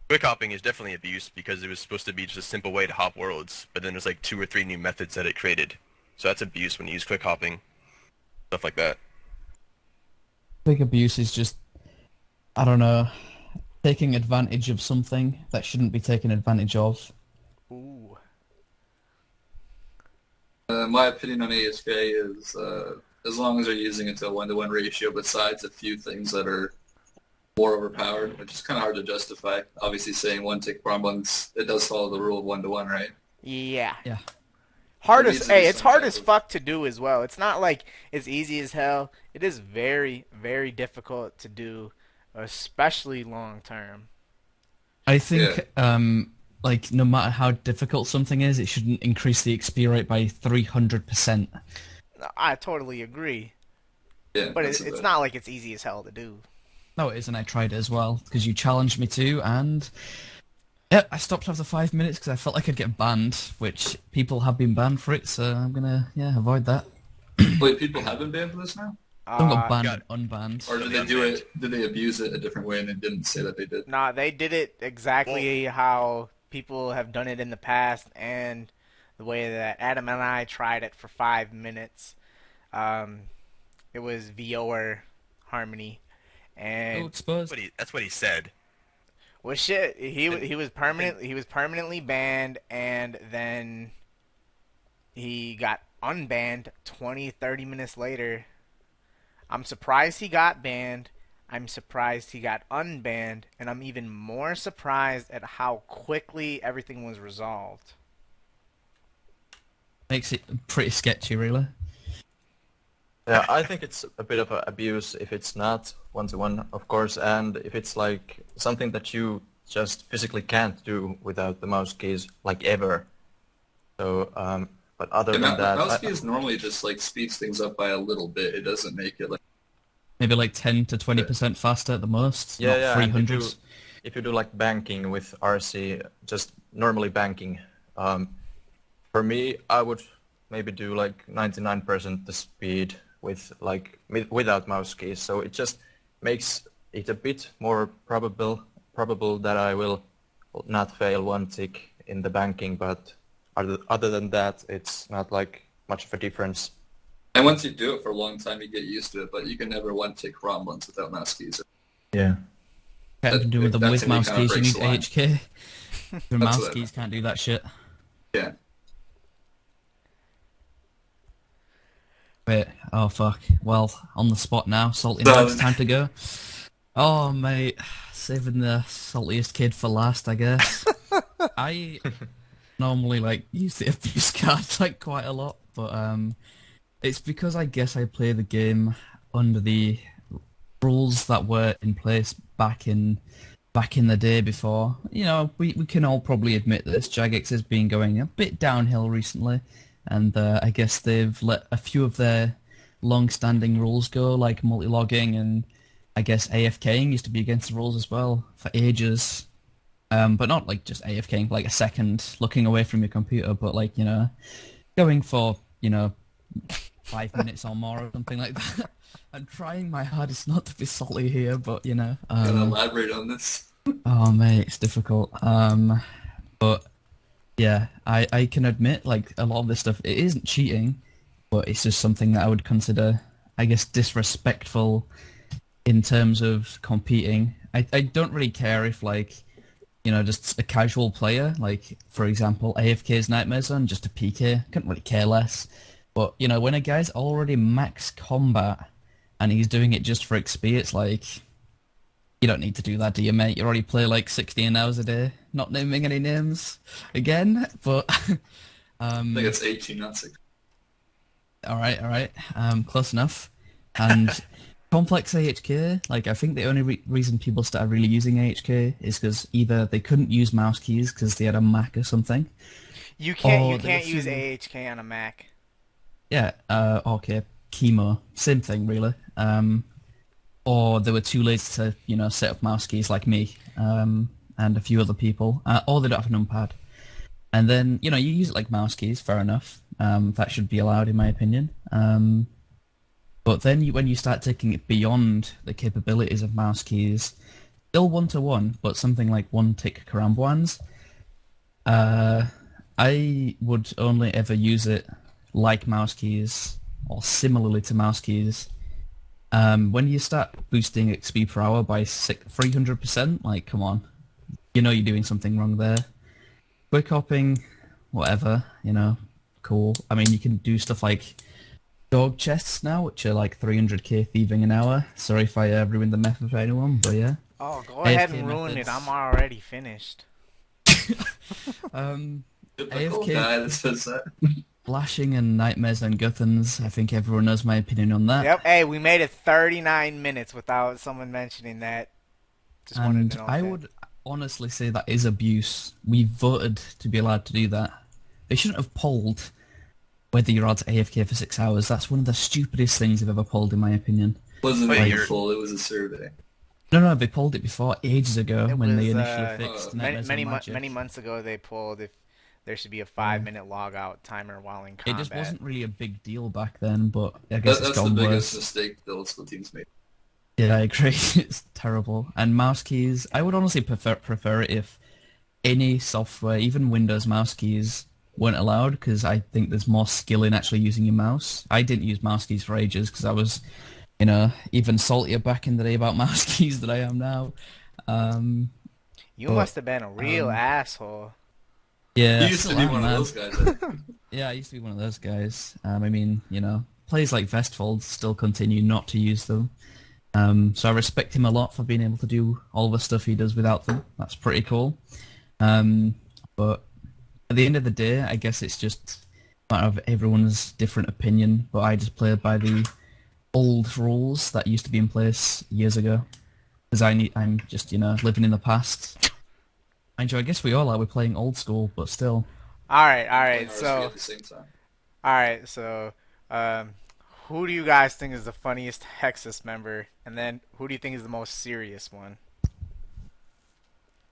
Quick hopping is definitely abuse because it was supposed to be just a simple way to hop worlds, but then there's like 2 or 3 new methods that it created. So that's abuse when you use quick hopping, stuff like that. Big abuse is just, I don't know, taking advantage of something that shouldn't be taken advantage of. Ooh. My opinion on ASK is as long as they're using it to a 1-to-1 ratio, besides a few things that are more overpowered, which is kind of hard to justify. Obviously, saying one tick bonbons, it does follow the rule of 1-to-1, right? Yeah. Yeah. Hard There as needs to be it's some hard type as of- fuck to do as well. It's not like it's easy as hell. It is very, very difficult to do, especially long term. I think, like, no matter how difficult something is, it shouldn't increase the XP rate by 300%. I totally agree, Yeah, but that's it's about- not like it's easy as hell to do. No, it isn't. I tried it as well, because you challenged me to, and... Yeah, I stopped after 5 minutes because I felt like I'd get banned, which people have been banned for it, so I'm gonna, avoid that. Wait, people have been banned for this now? Some got banned got- and unbanned. Or did they do it? Did they abuse it a different way and they didn't say that they did? Nah, they did it exactly how people have done it in the past, and the way that Adam and I tried it for 5 minutes. Um, it was Viewer Harmony, Oh, and exposed. That's what he said. well, shit, And he was I think permanently banned, and then he got unbanned 20, 30 minutes later. I'm surprised he got banned. I'm surprised he got unbanned, and I'm even more surprised at how quickly everything was resolved. Makes it pretty sketchy, really. Yeah, I think it's a bit of an abuse if it's not one-to-one, of course, and if it's like something that you just physically can't do without the mouse keys, like ever. So, but other than that, mouse keys normally just like speeds things up by a little bit. It doesn't make it like Maybe like 10 to 20% faster at the most, yeah, not yeah, and 300s. if you do like banking with RC, just normally banking, for me, I would maybe do like 99% the speed with like without mouse keys. So it just makes it a bit more probable that I will not fail one tick in the banking. But other than that, it's not like much of a difference. and once you do it for a long time, you get used to it. But you can never one tick ROM once without mouse keys. Yeah. Can't do with them that with to me mouse kinda keys, you breaks need the line. AHK. The That's mouse what I keys can't do that shit. Yeah. Wait, oh fuck. Well, on the spot now, salty So- nerds, time to go. Oh mate, saving the saltiest kid for last, I guess. I normally like use the abuse card like quite a lot, but it's because I guess I play the game under the rules that were in place back in the day before. You know, we can all probably admit this. Jagex has been going a bit downhill recently, and I guess they've let a few of their long-standing rules go, like multi-logging, and I guess AFKing used to be against the rules as well for ages. But not like just AFKing, like a second looking away from your computer, but like, you know, going for, you know, 5 minutes or more or something like that. I'm trying my hardest not to be salty here, but you know. Can I elaborate on this? Oh mate, it's difficult. But yeah, I can admit like a lot of this stuff, it isn't cheating, but it's just something that I would consider, I guess, disrespectful in terms of competing. I don't really care if like, you know, just a casual player, like for example, AFK's Nightmare Zone, just a PK, couldn't really care less. But you know, when a guy's already max combat and he's doing it just for XP, it's like, you don't need to do that, do you, mate? You already play like 16 hours a day. Not naming any names again, but I think it's 18, not 6. all right, close enough. And complex AHK, like I think the only reason people started really using AHK is because either they couldn't use mouse keys because they had a Mac or something. You Oh, there can't were use few- AHK on a Mac. Yeah, okay, chemo, same thing really. Or they were too lazy to, you know, set up mouse keys like me, and a few other people, or they don't have a numpad. And then, you know, you use it like mouse keys, fair enough. That should be allowed in my opinion. But then when you start taking it beyond the capabilities of mouse keys, still one-to-one, but something like one-tick karambwans, I would only ever use it like mouse keys, or similarly to mouse keys. When you start boosting XP per hour by 300%, like, come on. You know you're doing something wrong there. Quick hopping, whatever, you know, cool. I mean, you can do stuff like dog chests now, which are like 300k thieving an hour. Sorry if I ruined the method for anyone, but yeah. Oh, go ahead AFK and ruin methods. it. I'm already finished. Typical AFK guy that says that. flashing and nightmares and guthans. I think everyone knows my opinion on that. Yep. Hey, we made it 39 minutes without someone mentioning that. Just wanted And to know I that. would honestly say that is abuse. We voted to be allowed to do that. They shouldn't have polled whether you're allowed to AFK for 6 hours. That's one of the stupidest things they've ever polled, in my opinion. Wasn't Wait, even you're- full. It was a survey. No, they polled it before, ages ago, It when they was, initially fixed Nightmares on Magic. many months ago, they pulled if there should be a 5-minute logout timer while in It combat. just wasn't really a big deal back then, but I guess it's That's the gone biggest worse. mistake the old school teams made. Yeah, I agree. It's terrible. And mouse keys, I would honestly prefer it if any software, even Windows mouse keys, weren't allowed because I think there's more skill in actually using your mouse. I didn't use mouse keys for ages because I was, even saltier back in the day about mouse keys than I am now. Um, You but must have been a real asshole. yeah, You I used to still be am, one of man. those guys. Eh? Yeah, I used to be one of those guys. I mean, players like Vestfold still continue not to use them. So I respect him a lot for being able to do all the stuff he does without them. That's pretty cool. But at the end of the day, I guess it's just a matter of everyone's different opinion. But I just play by the old rules that used to be in place years ago. Because I'm just, living in the past. Mind you, I guess we all are. We're playing old school, but still. All right, all I'm playing right. RSV So, at the same time. all right. So, um, who do you guys think is the funniest Hexus member? And then, who do you think is the most serious one?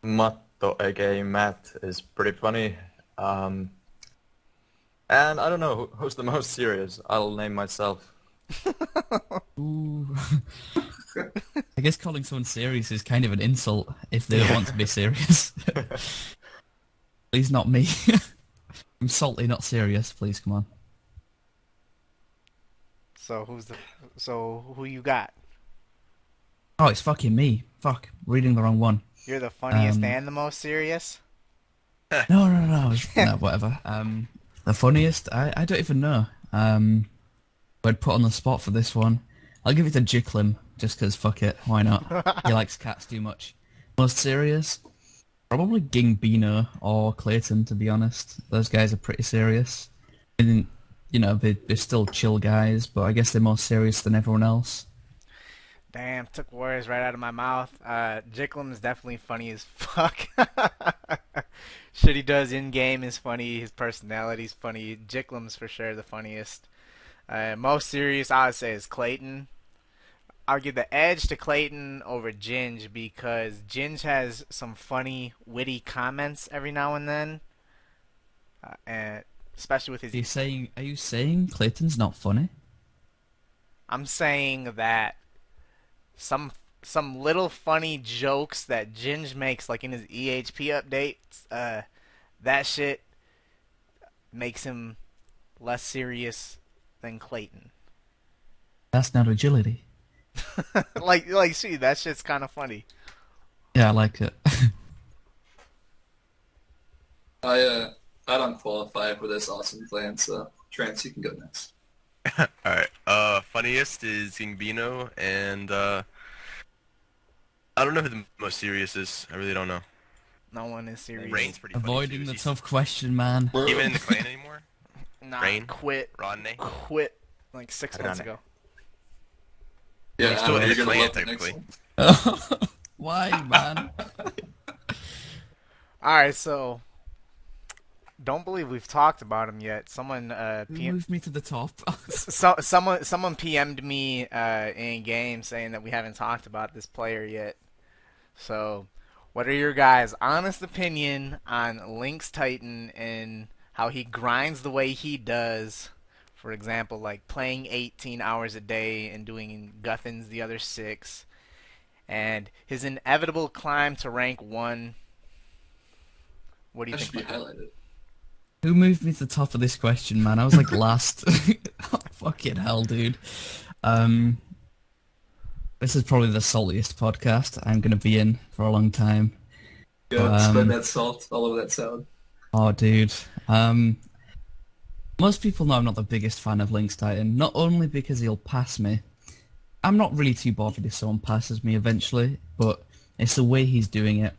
Matto, aka Matt, is pretty funny. And I don't know who's the most serious. I'll name myself. Ooh. I guess calling someone serious is kind of an insult if they don't want to be serious. Please, not me. I'm salty, not serious. Please, come on. So, who you got? Oh, it's fucking me. Fuck, reading the wrong one. You're the funniest Um, and the most serious? no, no, whatever. The funniest, I don't even know. I'd put on the spot for this one. I'll give it to Jiklim, just 'cause fuck it, why not? He likes cats too much. Most serious? Probably Gingbino or Clayton, to be honest. Those guys are pretty serious. And, they're still chill guys, but I guess they're more serious than everyone else. Damn, took words right out of my mouth. Jiklim is definitely funny as fuck. Shit he does in game is funny. His personality's funny. Jiklim's for sure the funniest. Most serious, I would say, is Clayton. I'll give the edge to Clayton over Ginge because Ginge has some funny, witty comments every now and then, and especially with his. Are you saying Clayton's not funny? I'm saying that some little funny jokes that Ginge makes, like in his EHP updates, that shit makes him less serious than Clayton. That's not agility. See, that shit's kind of funny. Yeah, I like it. I don't qualify for this awesome plan, so Trance, you can go next. Alright, funniest is Gingbino, and I don't know who the most serious is. I really don't know. No one is serious. Rain's pretty funny Avoiding too. the He's tough question, man. even in the clan anymore? Nah, Rain? quit Rodney? like 6 months ago. Yeah, He's still in you're the gonna clan, love the next technically. one. Why, man? All right, so don't believe we've talked about him yet. Someone Who moved me to the top? someone PM'd me in game saying that we haven't talked about this player yet. So, what are your guys' honest opinion on Lynx Titan and how he grinds the way he does? For example, like playing 18 hours a day and doing Guthins the other 6, and his inevitable climb to rank 1. What do you That should be think about highlighted. Who moved me to the top of this question, man? I was like last. Oh, fucking hell, dude. This is probably the saltiest podcast I'm going to be in for a long time. Yeah, spread that salt all over that salad. Oh, dude. Most people know I'm not the biggest fan of Lynx Titan, not only because he'll pass me. I'm not really too bothered if someone passes me eventually, but it's the way he's doing it.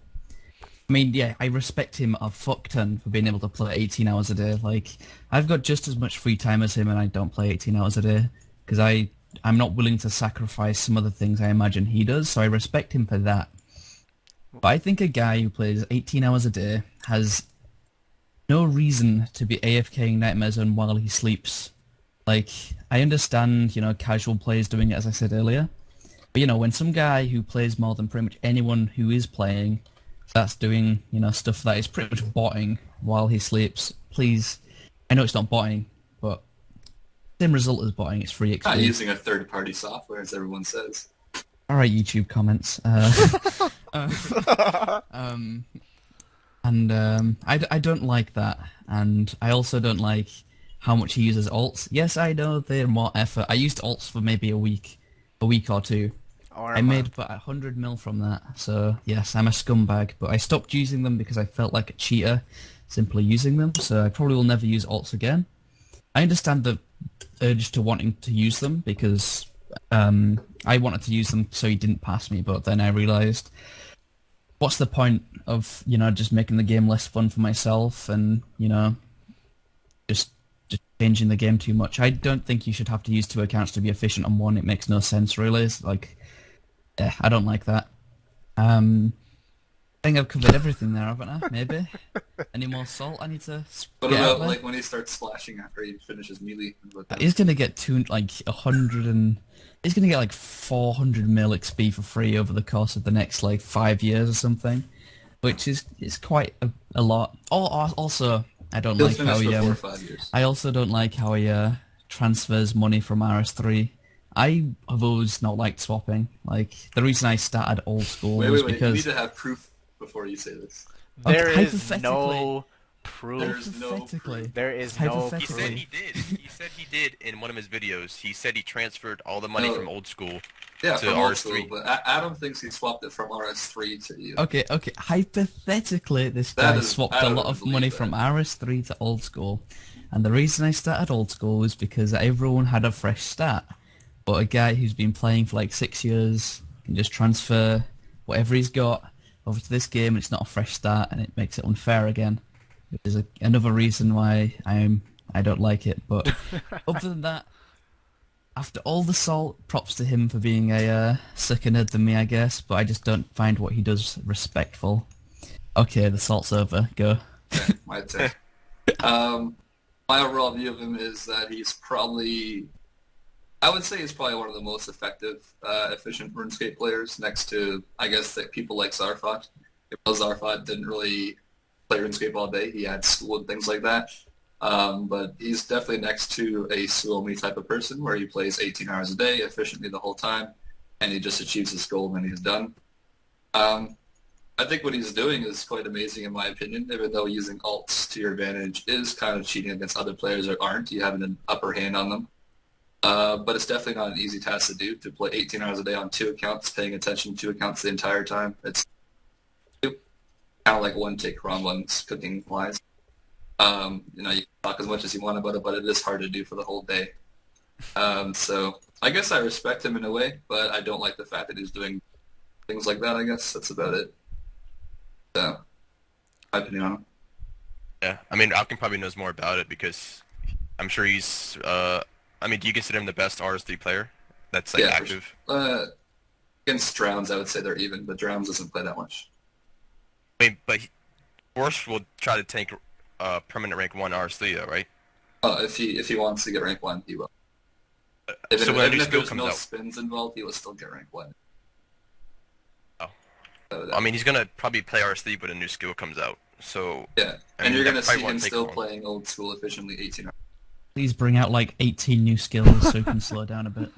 I mean, yeah, I respect him a fuck ton for being able to play 18 hours a day. Like, I've got just as much free time as him and I don't play 18 hours a day, because I'm not willing to sacrifice some of the things I imagine he does, so I respect him for that. But I think a guy who plays 18 hours a day has no reason to be AFKing Nightmare Zone while he sleeps. Like, I understand, casual players doing it, as I said earlier. But, when some guy who plays more than pretty much anyone who is playing starts doing, stuff that is pretty much botting while he sleeps, please, I know it's not botting, but same result as botting, it's free Not XP. using a third-party software, as everyone says. Alright, YouTube comments. And I don't like that, and I also don't like how much he uses alts. Yes, I know they're more effort. I used alts for maybe a week or two. Or I a made month. about 100 mil from that, so yes, I'm a scumbag. But I stopped using them because I felt like a cheater simply using them. So I probably will never use alts again. I understand the urge to wanting to use them because I wanted to use them so he didn't pass me, but then I realized what's the point of just making the game less fun for myself and just just changing the game too much. I don't think you should have to use two accounts to be efficient on one. It makes no sense really. It's like, yeah, I don't like that. I think I've covered everything there, haven't I? Maybe. Any more salt I need to What get out about there? like when he starts splashing after he finishes melee? What about that? He's gonna get like 100 and he's gonna get like 400 mil XP for free over the course of the next like 5 years or something, which is quite a lot. Also, I don't He'll like how finish he before 5 years. I also don't like how he transfers money from RS3. I have always not liked swapping. Like the reason I started old school Wait, was wait, wait. You need because to have proof before you say this. There is hypothetically, no proof. There's no proof. There is no He said hypothetically, he did. He said he did in one of his videos. He said he transferred all the money No. from old school Yeah, to from old school, RS3. but Adam thinks he swapped it from RS3 to you. okay, hypothetically, this That guy is- swapped I a don't lot of believe money that. from RS3 to old school, and the reason I started old school was because everyone had a fresh start, but a guy who's been playing for like 6 years can just transfer whatever he's got over to this game, and it's not a fresh start, and it makes it unfair again, which is another reason why I don't like it. But other than that, after all the salt, props to him for being a sicker nerd than me, I guess. But I just don't find what he does respectful. Okay, the salt's over. Go. Okay, my turn. My overall view of him is that he's probably, I would say he's probably one of the most effective, efficient RuneScape players next to, I guess, that people like Zarfot. Because Zarfot didn't really play RuneScape all day. He had school and things like that. But he's definitely next to a Suomi type of person where he plays 18 hours a day efficiently the whole time, and he just achieves his goal when he's done. I think what he's doing is quite amazing in my opinion, even though using alts to your advantage is kind of cheating against other players that aren't. You have an upper hand on them. But it's definitely not an easy task to do, to play 18 hours a day on two accounts, paying attention to two accounts the entire time. It's kind of like one take wrong ones cooking wise. You can talk as much as you want about it, but it is hard to do for the whole day. So I guess I respect him in a way, but I don't like the fact that he's doing things like that, I guess. That's about it. So, my opinion on him. Yeah, I mean, Alkan probably knows more about it because I'm sure he's. I mean, do you consider him the best RS3 player that's like Yeah, for active? Against Drowns, I would say they're even, but Drowns doesn't play that much. I mean, but Force will try to tank permanent rank 1 RS3 though, right? If he wants to get rank 1, he will. So when a new Even if skill there's comes no out, spins involved, he will still get rank 1. oh, So I mean, he's gonna probably play RS3 when a new skill comes out. So yeah, I and mean, you're that going to probably see won't him take still long. playing old school efficiently 18 hours. Please bring out like 18 new skills so he can slow down a bit.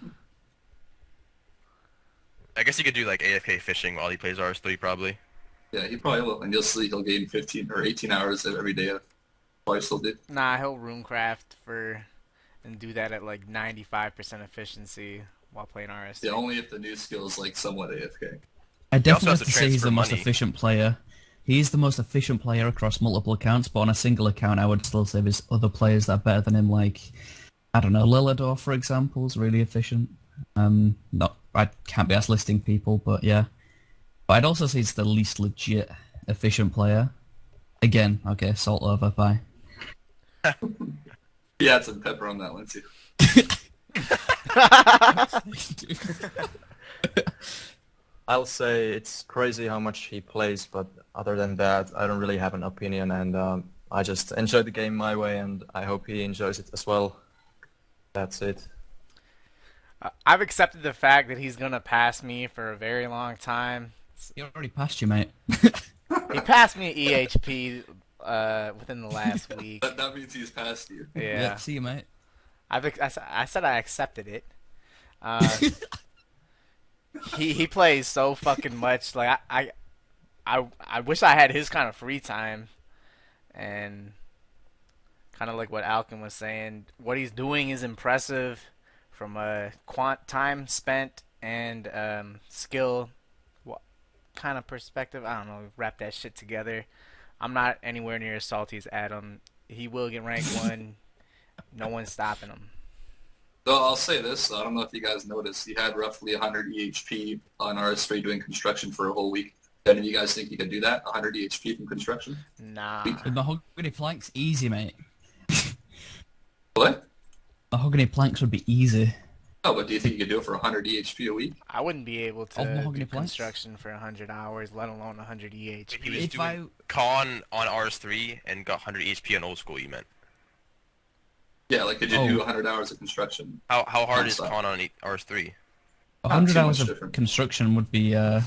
I guess he could do like AFK fishing while he plays RS3 probably. Yeah, he probably will, and you'll see he'll gain 15 or 18 hours every day of probably still do. Nah, he'll runecraft and do that at like 95% efficiency while playing RS. Yeah, only if the new skill is like somewhat AFK. I He also definitely has have to to say he's transfer the most money. efficient player. He's the most efficient player across multiple accounts, but on a single account, I would still say there's other players that are better than him. Like, I don't know, Lillador, for example, is really efficient. Not, I can't be asked listing people, but yeah. But I'd also say he's the least legit efficient player. Again, okay, salt over, bye. He had some pepper on that one too. I'll say it's crazy how much he plays, but other than that, I don't really have an opinion, and I just enjoy the game my way, and I hope he enjoys it as well. That's it. I've accepted the fact that he's gonna pass me for a very long time. He already passed you, mate. He passed me at EHP within the last week. That means he's past you. Yeah, See you, mate. I said I accepted it. He plays so fucking much. Like I wish I had his kind of free time, and kind of like what Alkan was saying, what he's doing is impressive from a quant time spent and skill kind of perspective. I don't know, wrap that shit together. I'm not anywhere near as salty as Adam. He will get rank 1. No one's stopping him. So I'll say this. I don't know if you guys noticed. He had roughly 100 EHP on RS3 doing construction for a whole week. Any of you guys think you could do that? 100 EHP from construction? Nah. With mahogany planks, easy, mate. What? Mahogany planks would be easy. Oh, but do you think you could do it for 100 EHP a week? I wouldn't be able Of to mahogany do planks? construction for 100 hours, let alone 100 He EHP. was If doing con on RS3 and got 100 HP on old school, you meant. Yeah, like could you Oh. do 100 hours of construction? How hard is Non-stop. con on RS3? 100 too hours much of different. construction would be. The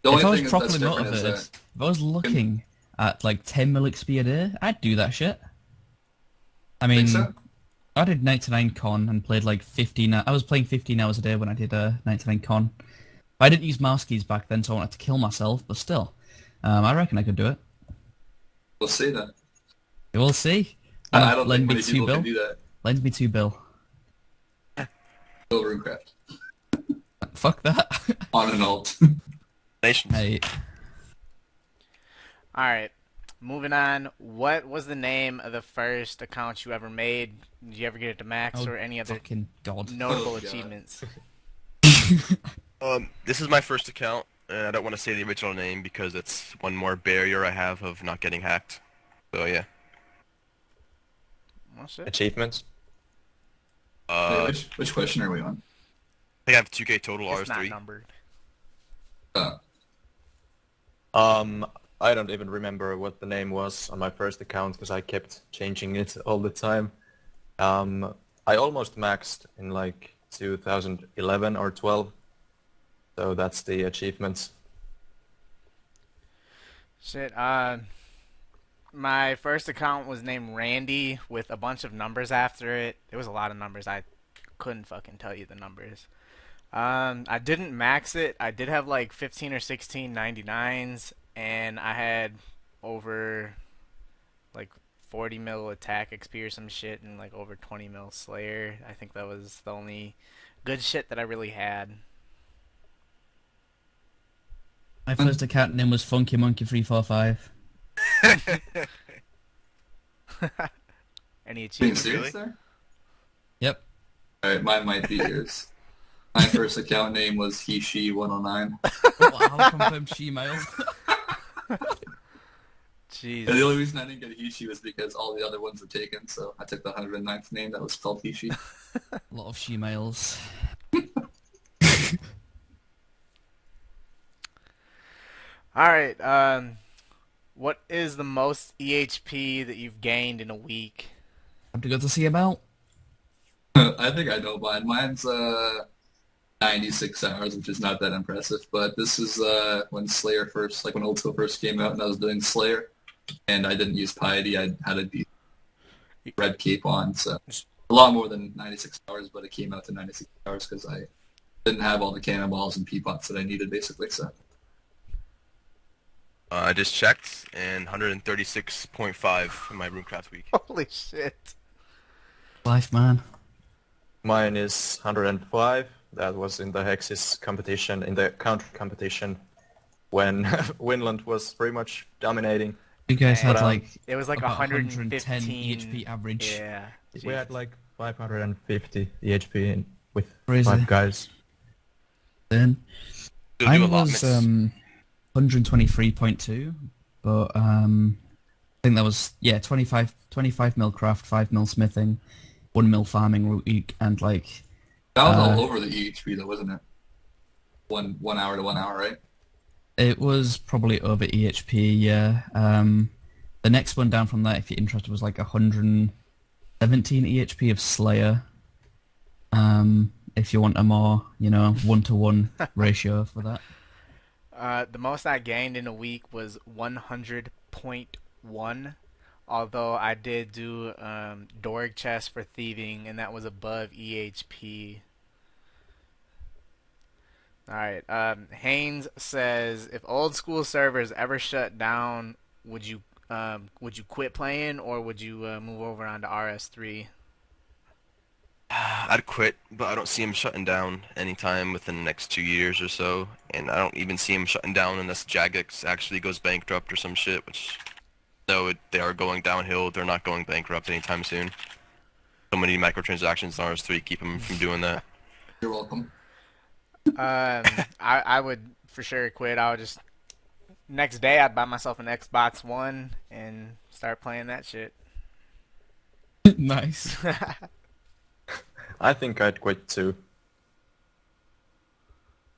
If only I was thing that's properly different motivated, is that if I was looking at like 10 mil XP a day, I'd do that shit. I mean, think so? I did 99 con and played like 15. I was playing 15 hours a day when I did 99 con. I didn't use mouse keys back then, so I wanted to kill myself. But still, I reckon I could do it. We'll see that. We'll see. I don't Lend think me many 2 people bill. can do that. Lend me 2 bill. Go Runecraft. Fuck that. On and alt. Nations. Hey, Alright, moving on. What was the name of the first account you ever made? Did you ever get it to max oh, or any other fucking god. notable Oh, God. achievements? This is my first account, and I don't want to say the original name because it's one more barrier I have of not getting hacked. So yeah. Well, shit. Achievements. Wait, which question are we on? I think I have 2K total It's not RS3. numbered. I don't even remember what the name was on my first account because I kept changing it all the time. I almost maxed in like 2011 or 12, so that's the achievements. Shit, my first account was named Randy with a bunch of numbers after it. There was a lot of numbers. I couldn't fucking tell you the numbers. I didn't max it. I did have like 15 or 16 99s, and I had over like 40 mil attack XP or some shit, and like over 20 mil Slayer. I think that was the only good shit that I really had. My first account name was Funky Monkey 345. Any Being achievements? serious there? Yep. Alright, mine might be yours. My first account name was He-She109. Wow, confirmed Gmail. Jeez. And the only reason I didn't get He-She was because all the other ones were taken, so I took the 109th name that was called He-She. A lot of Gmails. Alright, what is the most EHP that you've gained in a week? Have to go to see about. I think I know mine. Mine's 96 hours, which is not that impressive. But this is when Slayer first, like when Old School first came out, and I was doing Slayer, and I didn't use Piety. I had a red cape on, so a lot more than 96 hours. But it came out to 96 hours because I didn't have all the cannonballs and peapots that I needed, basically. So I just checked, and 136.5 in my Runecraft week. Holy shit. Life, man. Mine is 105. That was in the Hexis competition, in the country competition, when Winland was pretty much dominating. You guys had But, like It was like about 115 EHP average. Yeah. We had like 550 EHP with Crazy. 5 guys. Then Still do mine allotments. was 123.2, but I think that was 25 mil craft, 5 mil smithing, 1 mil farming week, and like that was all over the EHP, though, wasn't it? 1 hour to 1 hour, right? it was probably over EHP. Yeah. The next one down from that, if you're interested, was like 117 EHP of Slayer. If you want a more, 1-to-1 ratio for that. The most I gained in a week was 100.1. Although I did do Dorg chest for thieving, and that was above EHP. All right. Haynes says, if old school servers ever shut down, would you quit playing or would you move over onto RS3? I'd quit, but I don't see him shutting down anytime within the next 2 years or so, and I don't even see him shutting down unless Jagex actually goes bankrupt or some shit, which, no, they are going downhill. They're not going bankrupt anytime soon. So many microtransactions on RS3 keep him from doing that. You're welcome. I would for sure quit. I would just next day I'd buy myself an Xbox One and start playing that shit. Nice. I think I'd quit too.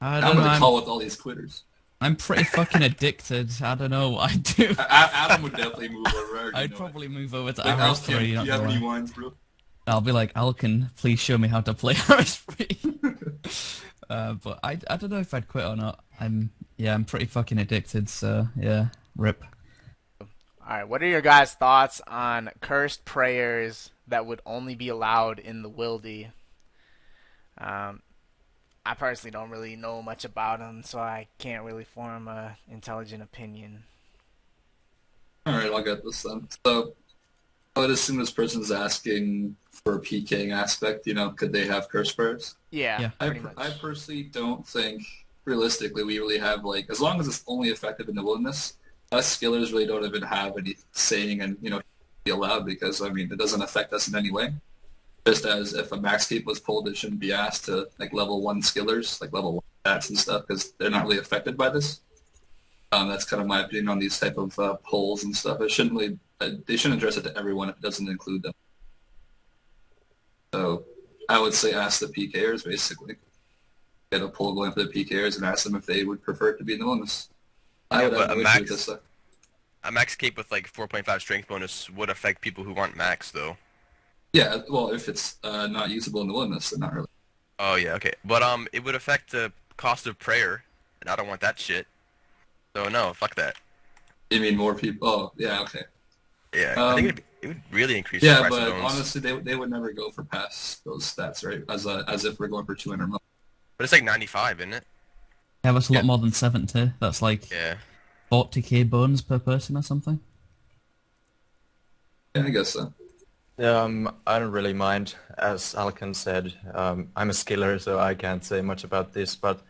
I I'm don't know. gonna call with all these quitters. I'm pretty fucking addicted. I don't know what I'd do. Adam would definitely move over. I'd probably move over to Like, RS3. do Not you have gonna any lie. wines, bro? I'll be like, Alkan, please show me how to play RS3. But I don't know if I'd quit or not. I'm pretty fucking addicted. So yeah, rip. All right, what are your guys' thoughts on cursed prayers that would only be allowed in the wildy? I personally don't really know much about them, so I can't really form a intelligent opinion. All right, I'll get this then. So I would assume this person's asking for a PKing aspect. Could they have curse prayers? Yeah, Yeah. I pretty much. personally don't think, realistically, we really have, like, as long as it's only effective in the wilderness, us skillers really don't even have any saying and, be allowed because, I mean, it doesn't affect us in any way. Just as if a max keep was pulled, it shouldn't be asked to, like, level 1 skillers, like level 1 stats and stuff, because they're not really affected by this. That's kind of my opinion on these type of polls and stuff. It shouldn't really, they shouldn't address it to everyone if it doesn't include them. So I would say ask the PKers, basically. Get a poll going for the PKers and ask them if they would prefer it to be in the wilderness. I would but have no issue with this. a max cape with like 4.5 strength bonus would affect people who aren't max though. Yeah, well, if it's not usable in the wilderness, then not really. Oh yeah, okay. But it would affect the cost of prayer, and I don't want that shit. So no, fuck that. You mean more people? Oh, yeah, okay. Yeah, I think it would really increase the Yeah, price but of bones. honestly, they would never go for past those stats, right? As if we're going for 200 mil. But it's like 95, isn't it? Yeah, that's a lot Yeah. more than 70. That's like Yeah. 40k bones per person or something. Yeah, I guess so. I don't really mind. As Alkan said, I'm a skiller, so I can't say much about this, but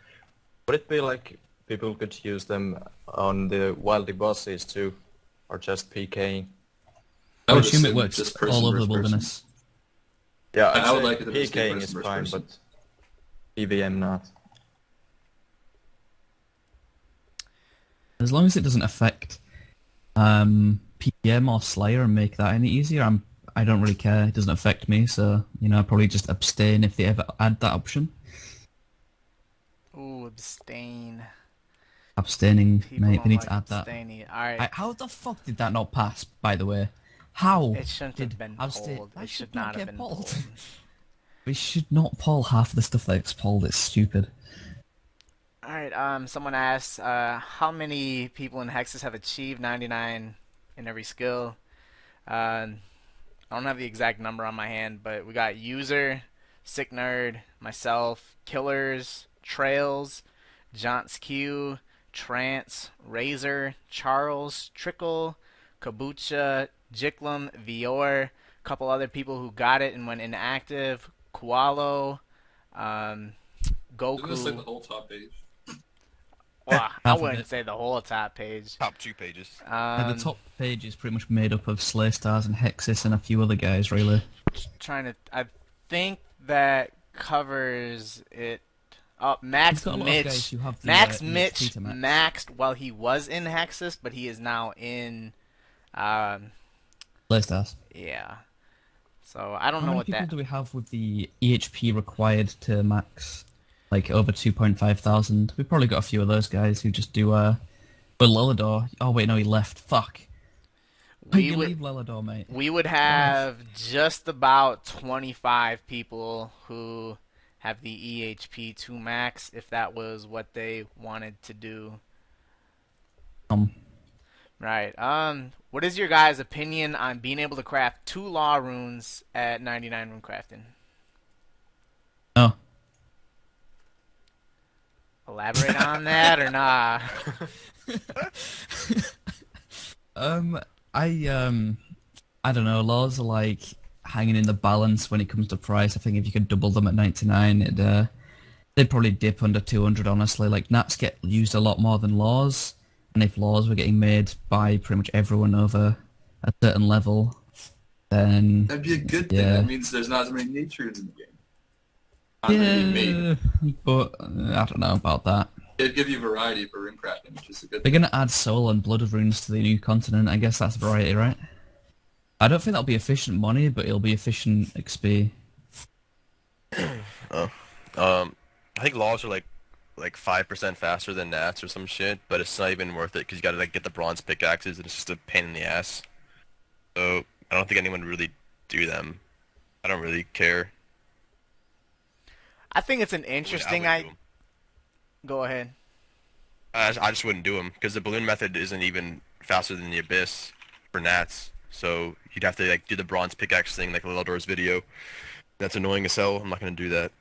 would it be like people could use them on the wildy bosses too, or just PKing? I would assume it assume works just person all over the versus person. wilderness. Yeah, I would say like it to just be PKing person is versus fine, person. but EVM not. As long as it doesn't affect PM or Slayer and make that any easier, I don't really care. It doesn't affect me, so I'll probably just abstain if they ever add that option. Ooh, abstain. Abstaining, People mate. don't They need like to add that. abstaining. All right. How the fuck did that not pass? By the way, how It shouldn't have did been abstain? pulled. That It should not have get been pulled. pulled. We should not pull half the stuff that's pulled. It's stupid. All right. Someone asked, how many people in Hexus have achieved 99 in every skill? I don't have the exact number on my hand, but we got User, Sick Nerd, myself, Killers, Trails, Jont's Q, Trance, Razor, Charles, Trickle, Kabucha, Jiklum, Vior, a couple other people who got it and went inactive, Koalo, Isn't this like the Goku. whole top page? Well, I Half of wouldn't it. say the whole top page. Top 2 pages. The top page is pretty much made up of Slaystars and Hexis and a few other guys, really. I think that covers it. Oh, Max You've got a lot of Mitch. guys who have the, Max EXP Mitch to max. maxed while he was in Hexus, but he is now in. Slaystars. Yeah. So I don't How know many what people that. do we have with the EHP required to max? Like over 2.5 thousand. We've probably got a few of those guys who just do But Lellador. Oh wait, no, he left. Fuck. Why We you would leave Lellador, mate? we would have just about 25 people who have the EHP 2 max if that was what they wanted to do. Right. What is your guys' opinion on being able to craft 2 law runes at 99 rune crafting? Oh. elaborate on that or nah? Um, I don't know. Laws are like hanging in the balance when it comes to price. I think if you could double them at 99, they'd probably dip under 200. Honestly, like Nats get used a lot more than laws, and if laws were getting made by pretty much everyone over a certain level, then That'd be a good thing. yeah, That means there's not as many natures in the game. Not many being made. but I don't know about that. It'd give you variety for rune crafting, which is a good They're thing. gonna add soul and blood of runes to the new continent. I guess that's variety, right? I don't think that'll be efficient money, but it'll be efficient XP. Oh. I think laws are like 5% faster than Nats or some shit, but it's not even worth it because you gotta like get the bronze pickaxes and it's just a pain in the ass. So I don't think anyone would really do them. I don't really care. I think it's an I interesting wouldn't do 'em. Go ahead. I just wouldn't do them because the balloon method isn't even faster than the abyss for Nats. So you'd have to like do the bronze pickaxe thing like Lildor's video. That's annoying as hell. I'm not gonna do that.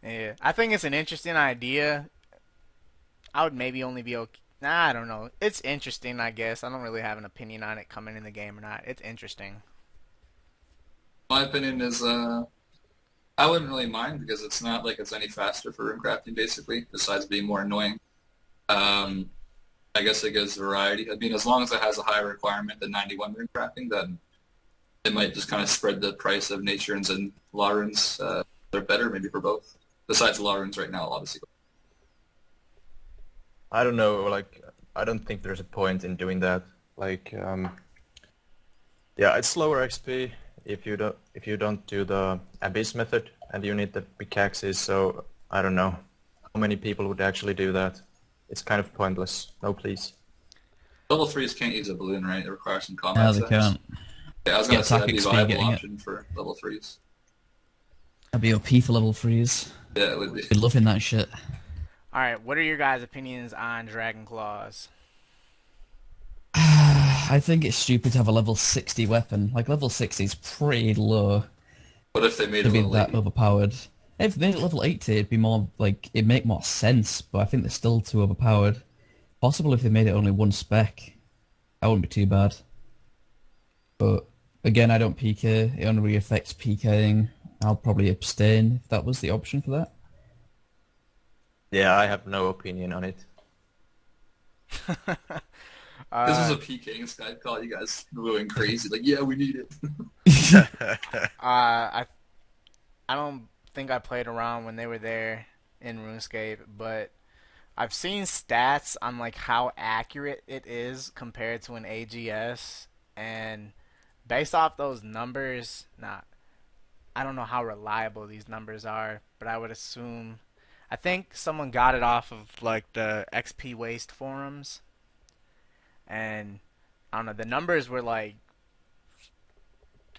Yeah, I think it's an interesting idea. I would maybe only be okay. Nah, I don't know. It's interesting, I guess. I don't really have an opinion on it coming in the game or not. It's interesting. My opinion is, I wouldn't really mind because it's not like it's any faster for rune crafting, basically, besides being more annoying. Um, I guess it gives variety. I mean, as long as it has a higher requirement than 91 rune crafting, then it might just kind of spread the price of nature runes and law runes. They're better, maybe for both. Besides law runes right now, obviously. I don't know, like, I don't think there's a point in doing that. Like, yeah, it's slower XP if you don't do the abyss method and you need the pickaxes. So I don't know how many people would actually do that. It's kind of pointless. No, please. Level 3s can't use a balloon, right? It requires some combat No, they sense. can't. Yeah, I was Get gonna say attack that'd be a XP viable getting it. option for level 3s. That'd be OP for level 3s. Yeah, it would be. Be loving that shit. Alright, what are your guys' opinions on Dragon Claws? I think it's stupid to have a level 60 weapon. Like, level 60 is pretty low What if they made to it be level that 80? overpowered. If they made it level 80, it'd be more, like, it'd make more sense, but I think they're still too overpowered. Possible if they made it only one spec. That wouldn't be too bad. But, again, I don't PK. It only really affects PKing. I'll probably abstain if that was the option for that. Yeah, I have no opinion on it. This is a PKing Skype call. You guys are going crazy. Like, yeah, we need it. I don't think I played around when they were there in RuneScape, but I've seen stats on like how accurate it is compared to an AGS, and based off those numbers, I don't know how reliable these numbers are, but I would assume I think someone got it off of like the XP Waste forums, and I don't know, the numbers were like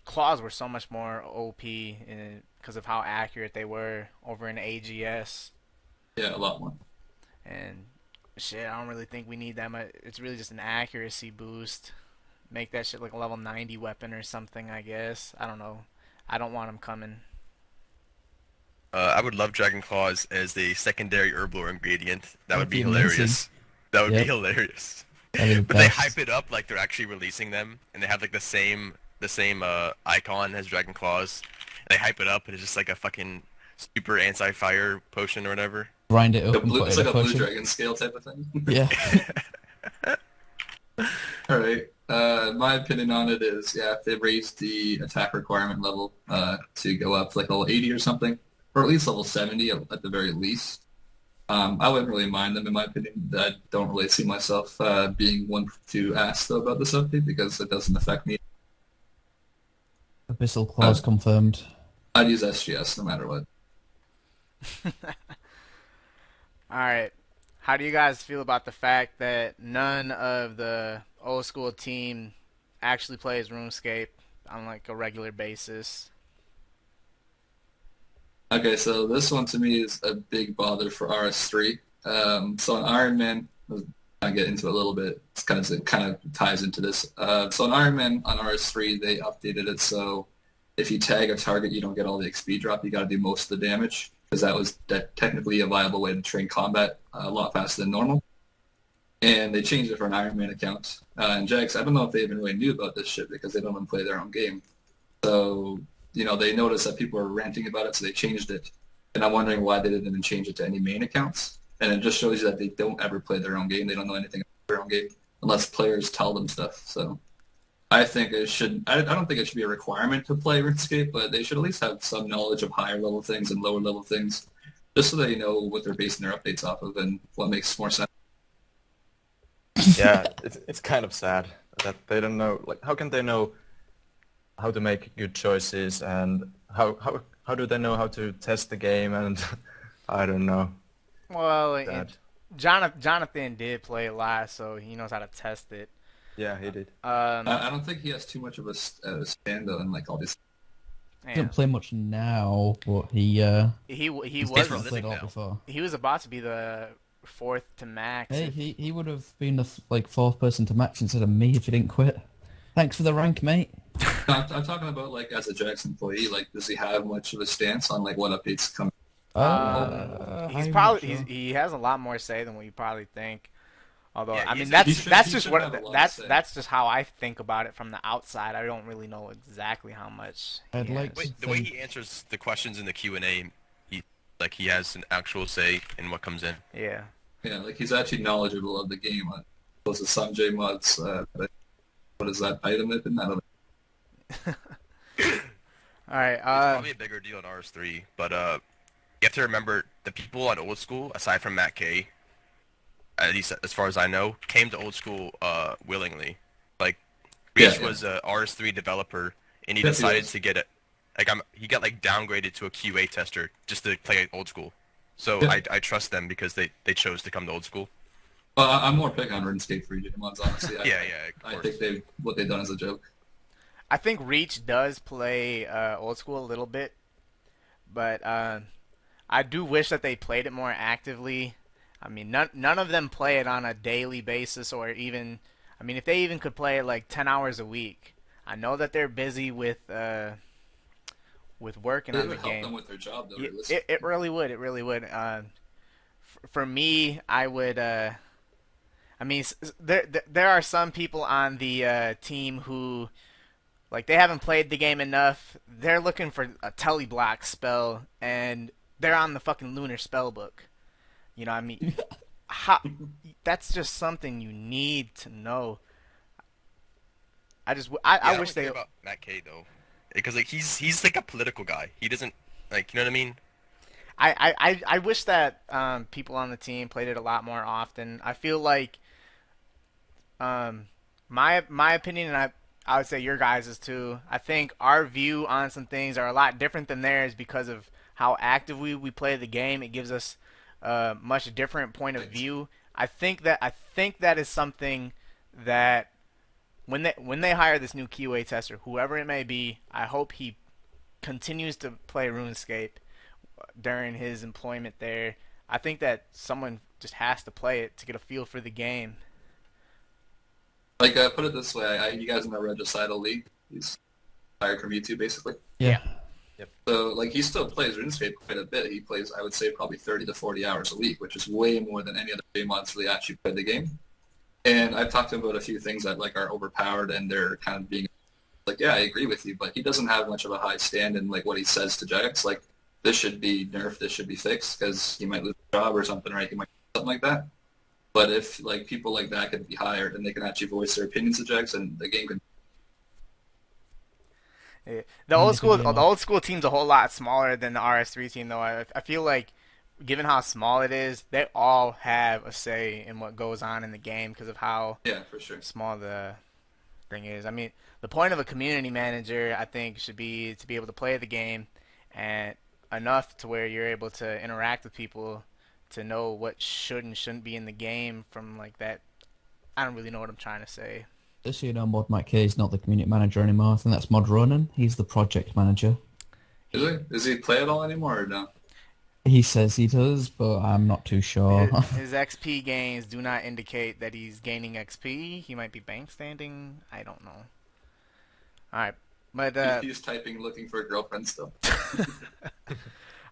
claws were so much more OP because of how accurate they were over in AGS. Yeah, a lot more. And shit, I don't really think we need that much. It's really just an accuracy boost. Make that shit like a level 90 weapon or something, I guess. I don't know. I don't want them coming. I would love Dragon Claws as the secondary herblore ingredient. That would That'd be be hilarious. amazing. That would be Yep. hilarious. That'd be the But they best. hype it up like they're actually releasing them, and they have like the same icon as Dragon Claws. And they hype it up, and it's just like a fucking super anti-fire potion or whatever. Grind it up The and blue, put it's it like in a a blue potion. dragon scale type of thing. Yeah. All right. My opinion on it is, yeah, if they raised the attack requirement level to go up to like level 80 or something, or at least level 70 at the very least, I wouldn't really mind them in my opinion. I don't really see myself being one to ask though about this update because it doesn't affect me. Abyssal claws confirmed. I'd use SGS no matter what. Alright. How do you guys feel about the fact that none of the old school team actually plays RuneScape on like a regular basis? Okay, so this one to me is a big bother for RS3. So on Iron Man, I'll get into it a little bit. It kind of ties into this. So on Iron Man on RS3, they updated it so if you tag a target, you don't get all the XP drop. You got to do most of the damage. because that was technically a viable way to train combat a lot faster than normal. And they changed it for an Iron Man account. And Jax, I don't know if they even really knew about this shit because they don't even play their own game. So, they noticed that people were ranting about it, so they changed it. And I'm wondering why they didn't even change it to any main accounts. And it just shows you that they don't ever play their own game. They don't know anything about their own game unless players tell them stuff. So I think it should. I don't think it should be a requirement to play RuneScape, but they should at least have some knowledge of higher level things and lower level things, just so they know what they're basing their updates off of and what makes more sense. Yeah, it's kind of sad that they don't know. Like, how can they know how to make good choices, and how do they know how to test the game? And I don't know. Well, That. Jonathan did play it live, so he knows how to test it. Yeah, he did. I don't think he has too much of a stand though, in like all these. He doesn't play much now, but he he he's was definitely played a lot before. he was about to be the fourth to max. Hey, he would have been the fourth person to match instead of me if he didn't quit. Thanks for the rank, mate. I'm talking about like as a Jax employee. Like, does he have much of a stance on like what updates come? He has a lot more say than what you probably think. Although Yeah, I mean he should have a lot to say. that's just how I think about it from the outside. I don't really know exactly how much. I'd like Wait, to the way think... he answers the questions in the Q&A, he has an actual say in what comes in. Yeah. Yeah, like he's actually knowledgeable of the game. Those are some J mods. What is that item? I don't know. All right. It's probably a bigger deal in RS3, but you have to remember the people on Old School, aside from Matt K, at least as far as I know, came to Old School willingly. Like, Reach was a RS3 developer, and he decided to get it. He got like downgraded to a QA tester just to play Old School. So I trust them because they chose to come to Old School. Well, I'm more picking on RuneScape for J mods, honestly. Yeah, I think what they've done is a joke. I think Reach does play Old School a little bit, but I do wish that they played it more actively. I mean, none of them play it on a daily basis, or even, I mean, if they even could play it like 10 hours a week. I know that they're busy with working on the game. It would help them with their job, though. It really would. It really would. For me, I would. I mean, there are some people on the team who, like, they haven't played the game enough. They're looking for a teleblock spell, and they're on the fucking lunar spell book. You know what I mean? That's just something you need to know. I wish they. About Matt K though, because like he's like a political guy. He doesn't like, you know what I mean? I wish that people on the team played it a lot more often. I feel like my opinion, and I would say your guys' too. I think our view on some things are a lot different than theirs because of how actively we play the game. It gives us a much different point of view. I think that is something that when they hire this new QA tester, whoever it may be, I hope he continues to play RuneScape during his employment there. I think that someone just has to play it to get a feel for the game. Like, put it this way, you guys know Regicidal League? He's hired from YouTube, basically. Yeah. Yep. So, like, he still plays RuneScape quite a bit. He plays, I would say, probably 30 to 40 hours a week, which is way more than any other game mods really actually play the game. And I've talked to him about a few things that, like, are overpowered, and they're kind of being, like, yeah, I agree with you, but he doesn't have much of a high stand in, like, what he says to Jax. Like, this should be nerfed, this should be fixed, because he might lose a job or something, right? He might do something like that. But if, like, people like that can be hired and they can actually voice their opinions to Jax, and the game can... Yeah. The old school team's a whole lot smaller than the RS3 team, though. I feel like, given how small it is, they all have a say in what goes on in the game because of how for sure. small the thing is. I mean, the point of a community manager, I think, should be to be able to play the game and enough to where you're able to interact with people to know what should and shouldn't be in the game from, like, that. I don't really know what I'm trying to say. Just so you know, Mod Mike K is not the community manager anymore. I think that's Mod Ronan. He's the project manager. Is he? Does he play at all anymore or no? He says he does, but I'm not too sure. His XP gains do not indicate that he's gaining XP. He might be bank standing. I don't know. Alright. But he's typing looking for a girlfriend still.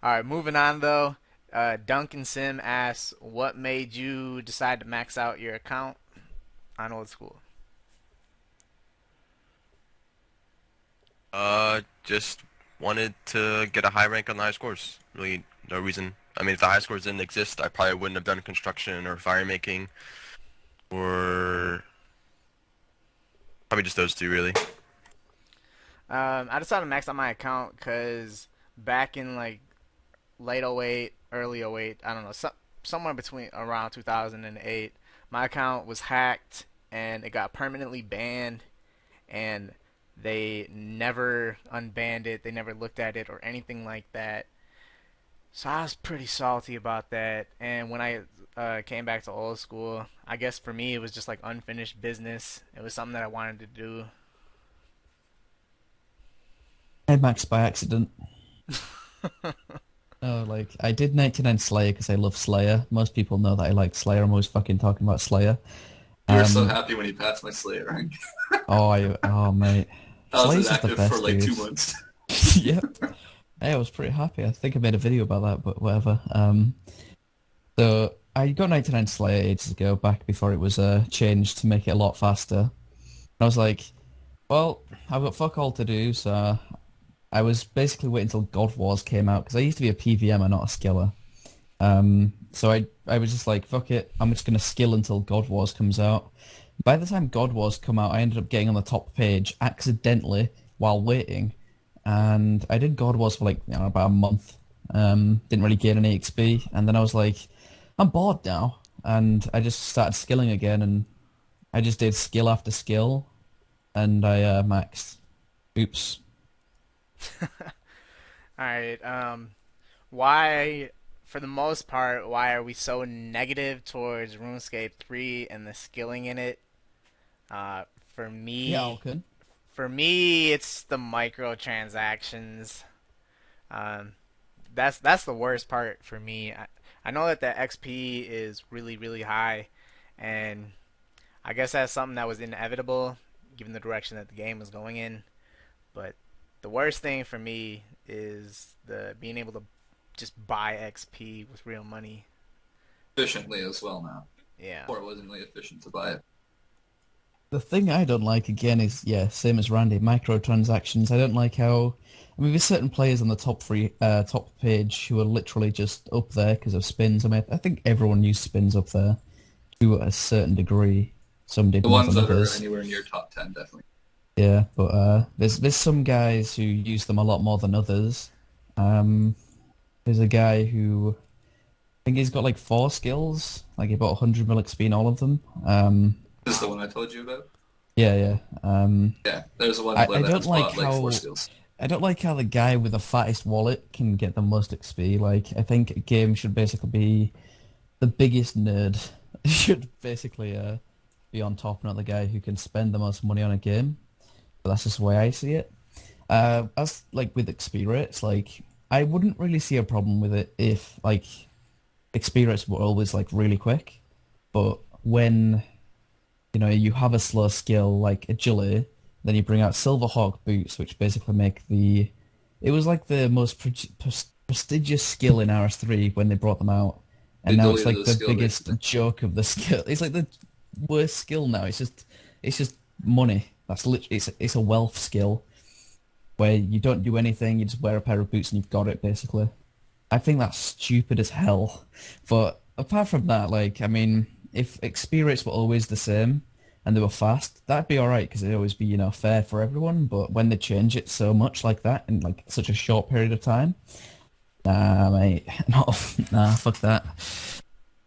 All right, moving on though. Duncan Sim asks, "What made you decide to max out your account on old school?" Just wanted to get a high rank on the high scores. Really, no reason. I mean, if the high scores didn't exist, I probably wouldn't have done construction or fire making, or probably just those two, really. I decided to max out my account because back in like late '08, early '08, I don't know, somewhere between around 2008, my account was hacked and it got permanently banned, and they never unbanned it, they never looked at it or anything like that. So I was pretty salty about that. And when I came back to old school, I guess for me it was just like unfinished business. It was something that I wanted to do. I maxed by accident. Oh, like I did 99 Slayer because I love Slayer. Most people know that I like Slayer. I'm always fucking talking about Slayer. You were so Um, happy when you passed my Slayer rank. oh mate, I was Slayer's just the inactive for best, like dude. 2 months. Yep. Hey, I was pretty happy. I think I made a video about that, but whatever. So I got 99 Slayer ages ago, back before it was changed to make it a lot faster. And I was like, well, I've got fuck all to do, so I was basically waiting until God Wars came out because I used to be a PVM and not a skiller. So I was just like, fuck it, I'm just gonna skill until God Wars comes out. By the time God Wars come out, I ended up getting on the top page accidentally while waiting, and I did God Wars for like about a month. Didn't really gain any XP, and then I was like, I'm bored now, and I just started skilling again, and I just did skill after skill, and I maxed. Oops. All right. Why, for the most part, why are we so negative towards RuneScape 3 and the skilling in it? Uh, for Yeah, me, Alkan. for me, it's the microtransactions. Um, that's the worst part for me. I know that the XP is really really high, and I guess that's something that was inevitable given the direction that the game was going in. But the worst thing for me is the being able to just buy XP with real money. Efficiently as well now. Yeah. Before it wasn't really efficient to buy it. The thing I don't like again is, yeah, same as Randy, microtransactions. I don't like how, I mean, there's certain players on the top page who are literally just up there because of spins. I mean, I think everyone used spins up there to a certain degree. Some did The more ones than that are others. anywhere near top 10, definitely. Yeah, but there's some guys who use them a lot more than others. Um, there's a guy who I think he's got like 4 skills, like he bought 100 mil XP in all of them. This is the one I told you about? Yeah, yeah. Yeah, there's one I, player I that don't has like bought like 4 how skills. I don't like how the guy with the fattest wallet can get the most XP. Like, I think a game should basically be the biggest nerd should basically be on top, not the guy who can spend the most money on a game. But that's just the way I see it. As like with XP rates, like I wouldn't really see a problem with it if like XP rates were always like really quick. But when you have a slow skill like agility, then you bring out Silverhawk boots, which basically make the. It was like the most prestigious skill in RS3 when they brought them out, They and now it's deleted like the the skill biggest recently. joke of the skill. It's like the worst skill now. It's just money. That's literally it's a wealth skill where you don't do anything. You just wear a pair of boots and you've got it basically. I think that's stupid as hell. But apart from that, like, I mean, if XP rates were always the same and they were fast, that'd be alright because it'd always be, fair for everyone. But when they change it so much like that in like such a short period of time, nah, mate, no, nah, fuck that.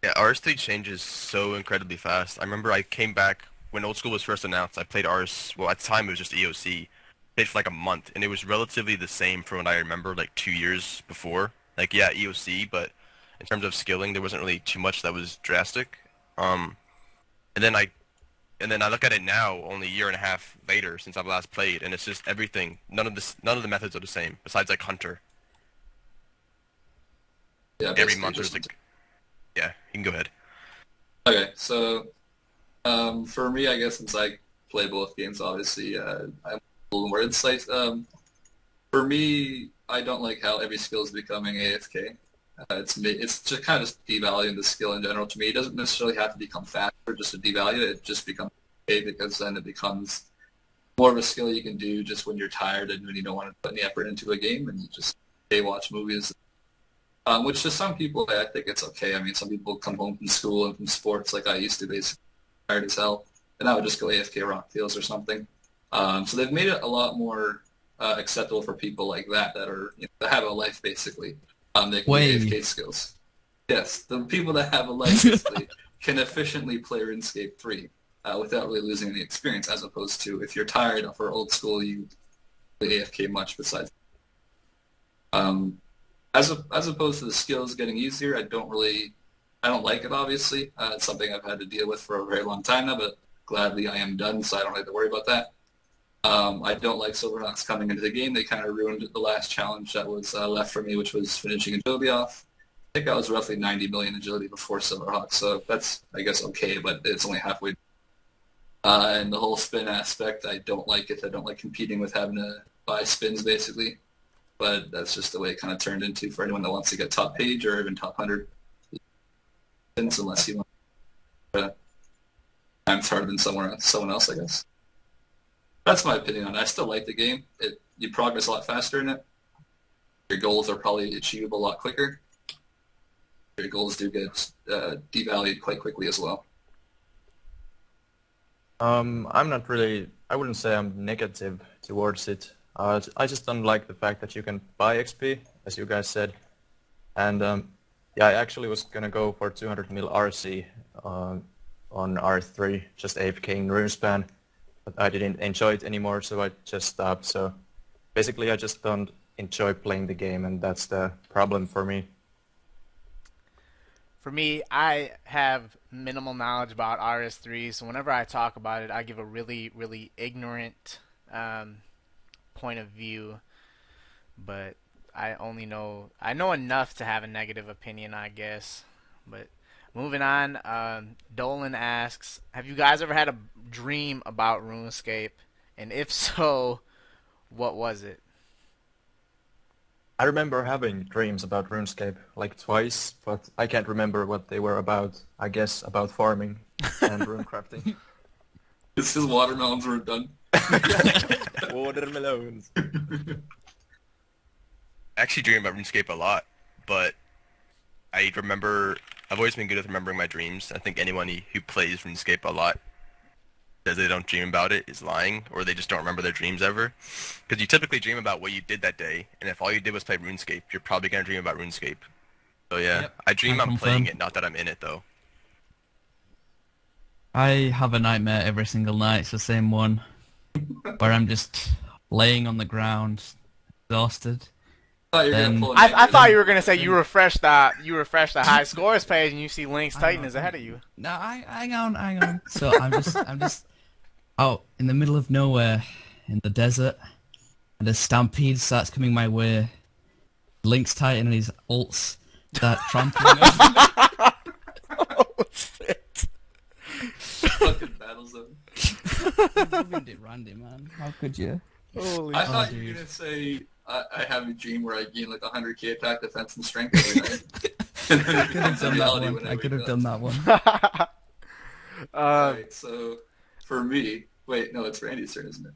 Yeah, RS3 changes so incredibly fast. I remember I came back when old school was first announced. I played RS, well, at the time it was just EOC. Played for like a month, and it was relatively the same from what I remember, like 2 years before. Like, yeah, EOC, but in terms of skilling, there wasn't really too much that was drastic. Um, and then I look at it now, only a year and a half later since I've last played, and it's just everything. None of the methods are the same, besides like Hunter. Yeah, Every basically month just there's like, yeah, you can go ahead. Okay, so for me, I guess since I play both games, obviously, I have a little more insight. For me, I don't like how every skill is becoming AFK. It's just kind of just devaluing the skill in general to me. It doesn't necessarily have to become faster just to devalue it. It just becomes AFK because then it becomes more of a skill you can do just when you're tired and when you don't want to put any effort into a game and you just watch movies. Which to some people, I think it's okay. I mean, some people come home from school and from sports like I used to, basically tired as hell, and I would just go AFK rock fields or something. So they've made it a lot more acceptable for people like that are that have a life basically. They can do Way. AFK skills. Yes, the people that have a life basically can efficiently play RuneScape 3 without really losing any experience, as opposed to if you're tired for old school, you play AFK much besides. Um, as opposed to the skills getting easier, I don't like it. Obviously, it's something I've had to deal with for a very long time now, but gladly I am done, so I don't have to worry about that. I don't like Silverhawks coming into the game. They kind of ruined the last challenge that was left for me, which was finishing agility off. I think I was roughly 90 million agility before Silverhawks, so that's, I guess, okay, but it's only halfway. And the whole spin aspect, I don't like it. I don't like competing with having to buy spins, basically. But that's just the way it kind of turned into for anyone that wants to get top page or even top 100 spins, unless you want to times harder than someone else, I guess. That's my opinion on it. I still like the game. You progress a lot faster in it. Your goals are probably achievable a lot quicker. Your goals do get devalued quite quickly as well. I'm not really, I wouldn't say I'm negative towards it. I just don't like the fact that you can buy XP, as you guys said. And yeah, I actually was gonna go for 200 mil RC on R3, just AFKing Runespan, but I didn't enjoy it anymore, so I just stopped. So basically, I just don't enjoy playing the game, and that's the problem for me. For me, I have minimal knowledge about RS3, so whenever I talk about it, I give a really, really ignorant point of view. But I know enough to have a negative opinion, I guess. But moving on, Dolan asks, have you guys ever had a dream about RuneScape? And if so, what was it? I remember having dreams about RuneScape like twice, but I can't remember what they were about. I guess about farming and rune crafting. It's his watermelons were done. Watermelons. I actually dream about RuneScape a lot, but I've always been good at remembering my dreams. I think anyone who plays RuneScape a lot says they don't dream about it is lying, or they just don't remember their dreams ever. Because you typically dream about what you did that day, and if all you did was play RuneScape, you're probably gonna dream about RuneScape. So yeah, Yep, I dream I I'm playing confirm. it, not that I'm in it though. I have a nightmare every single night. It's the same one where I'm just laying on the ground, exhausted. I thought you were gonna Then pull a I thought you negative. were gonna say you refresh the high scores page and you see Lynx hang Titan on, is ahead of you. No, hang on, hang on. So I'm just out in the middle of nowhere in the desert, and a stampede starts coming my way. Lynx Titan and his ults start trampling over. Oh shit! Fucking battle zone. You ruined it, Randy, man. How could you? Holy I thought you were dude. gonna say I have a dream where I gain like 100k attack, defense, and strength every night. And then it I could have becomes a done that reality one. when I I could wake have up. done that one. Alright, so for me, wait, no, it's Randy's turn, isn't it?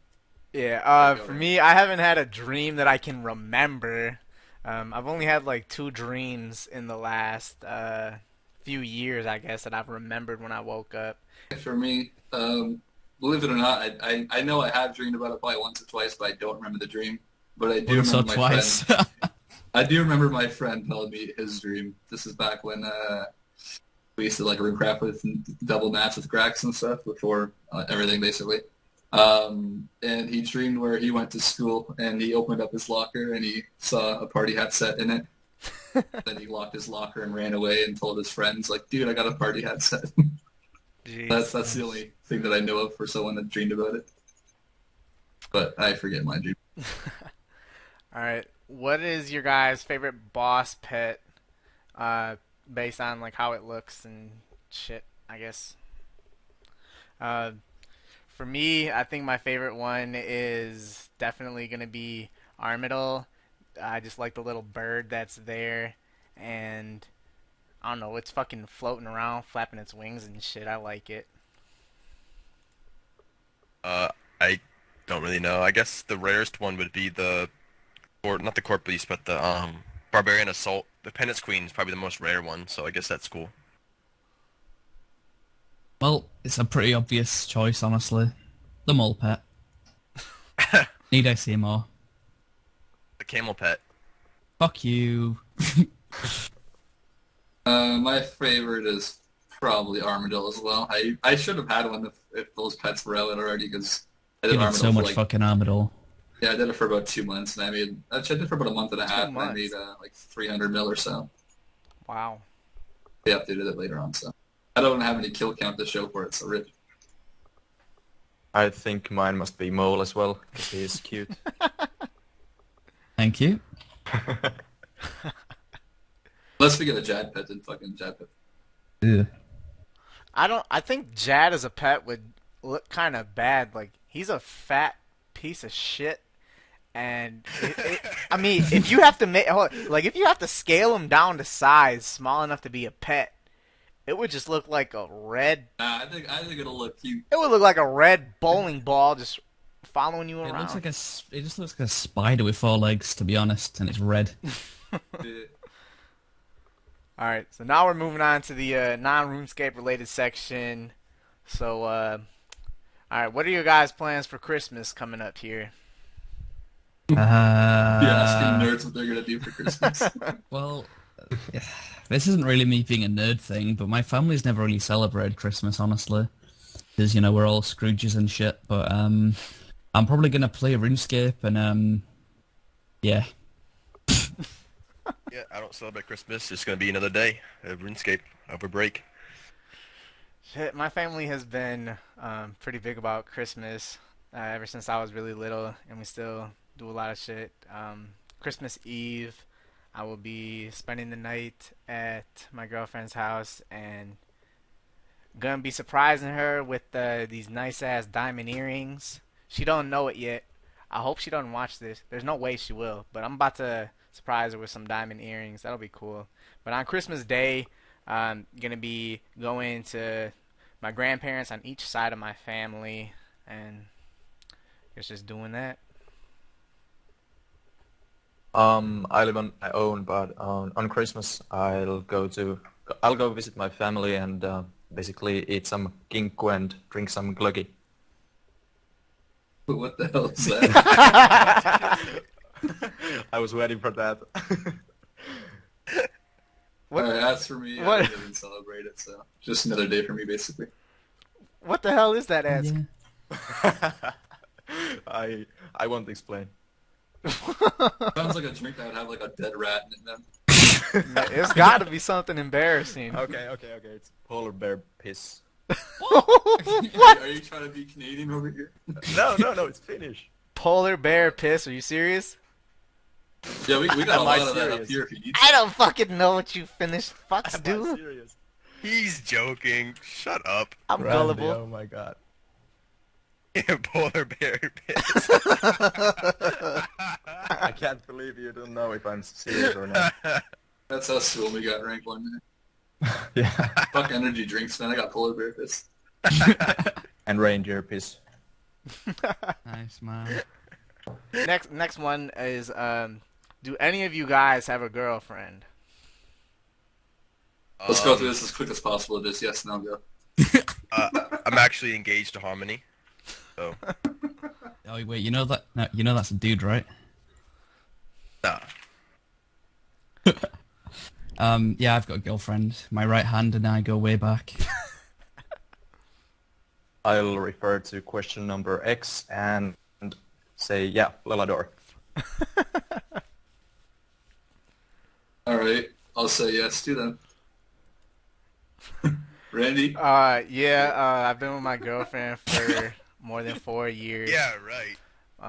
Yeah, Alright, go for Randy. me, I haven't had a dream that I can remember. I've only had like two dreams in the last few years, I guess, that I've remembered when I woke up. For me, believe it or not, I know I have dreamed about it probably once or twice, but I don't remember the dream. But I do Once or remember my friend. twice. I do remember my friend telling me his dream. This is back when we used to like RuneCraft with double mats with Grax and stuff before everything basically. And he dreamed where he went to school and he opened up his locker and he saw a party hat set in it. Then he locked his locker and ran away and told his friends like, "Dude, I got a party hat set." Jeez. That's the only thing that I know of for someone that dreamed about it. But I forget my dream. All right. What is your guys' favorite boss pet? Uh, Based on like how it looks and shit, I guess. Uh, for me, I think my favorite one is definitely gonna be Armadil. I just like the little bird that's there, and I don't know, it's fucking floating around, flapping its wings and shit. I like it. I don't really know. I guess the rarest one would be or not the court beast, but the barbarian assault. The penance queen is probably the most rare one, so I guess that's cool. Well, it's a pretty obvious choice, honestly. The mole pet. Need I say more? The camel pet. Fuck you. My favorite is probably Armadillo as well. I should have had one if those pets were out already because I did You did Armadillo so for much like fucking Armadillo. yeah I did it for about 2 months and I did it for about a month and a half and I 2 months. made like 300 mil or so. Wow. They updated it later on, so I don't have any kill count to show for it. So rip. I think mine must be Mole as well, because he is cute. Thank you. Unless we get a Jad pet, then fucking Jad pet. Ugh. I think Jad as a pet would look kind of bad. Like he's a fat piece of shit, and I mean, if you have to if you have to scale him down to size small enough to be a pet, it would just look like a red. Nah, I think it'll look cute. It would look like a red bowling ball just following you It around. looks like it just looks like a spider with 4 legs, to be honest, and it's red. Yeah. All right, so now we're moving on to the non-RuneScape related section. So, all right, what are your guys' plans for Christmas coming up here? Asking nerds what they're gonna do for Christmas. Well, this isn't really me being a nerd thing, but my family's never really celebrated Christmas, honestly. Because, you know, we're all Scrooges and shit, but I'm probably going to play RuneScape and, yeah. Yeah, I don't celebrate Christmas. It's gonna be another day of RuneScape over break. Shit, my family has been pretty big about Christmas ever since I was really little, and we still do a lot of shit. Christmas Eve, I will be spending the night at my girlfriend's house and gonna be surprising her with these nice ass diamond earrings. She don't know it yet. I hope she doesn't watch this. There's no way she will, but I'm about to surprise her with some diamond earrings. That'll be cool. But on Christmas Day, I'm gonna be going to my grandparents on each side of my family, and it's just doing that. I live on my own, but on Christmas I'll go visit my family and basically eat some kinkku and drink some glöggi. What the hell is that? I was waiting for that. What? Alright, as for me, What? I didn't even celebrate it, so just another day for me, basically. What the hell is that, ass? Yeah. I won't explain. Sounds like a drink that would have like a dead rat in it, man. It's got to be something embarrassing. Okay. It's polar bear piss. Are you trying to be Canadian over here? No, it's Finnish. Polar bear piss? Are you serious? Yeah, we got a Am I lot of that up serious? here if you need I to. don't fucking know what you Finnish fucks Am I do. serious? He's joking. Shut up. I'm Randy, gullible. oh my god. Polar bear piss. I can't believe you don't know if I'm serious or not. That's us when we got rank 1 minute. Yeah. Fuck energy drinks, man. I got polar bear piss. And reindeer piss. Nice, man. Next one is do any of you guys have a girlfriend? Let's go through this as quick as possible. Just yes, no, go. I'm actually engaged to Harmony. So, Oh, wait, you know that? No, you know that's a dude, right? nah. Yeah, I've got a girlfriend. My right hand and I go way back. I'll refer to question number X and say, yeah, Lelador. Alright, I'll say yes to them. Randy? Yeah, I've been with my girlfriend for more than 4 years. Yeah, right.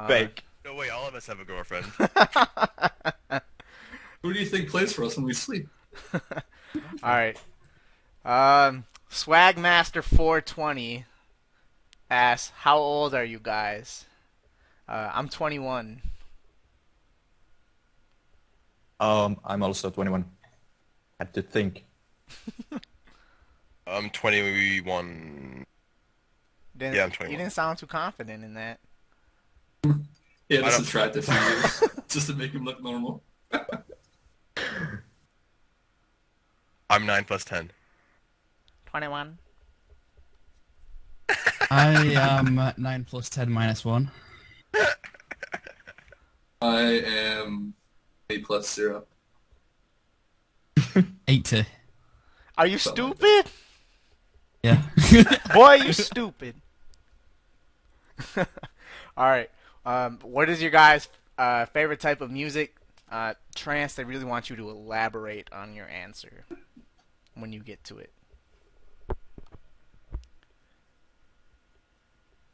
Fake. No way, all of us have a girlfriend. Who do you think plays for us when we sleep? Alright. Swagmaster 420 asks, how old are you guys? I'm 21. I'm also 21. Had to think. I'm 21. Yeah, I'm You 21. didn't sound too confident in that. He had I to don't. subtract a few years just to make him look normal. I'm 9 plus 10. 21. I am 9 plus 10 minus 1. I am 8 plus 0. 80. Are you Something like stupid? Yeah. Boy, you stupid. All right. What is your guys' favorite type of music? Trance, they really want you to elaborate on your answer when you get to it.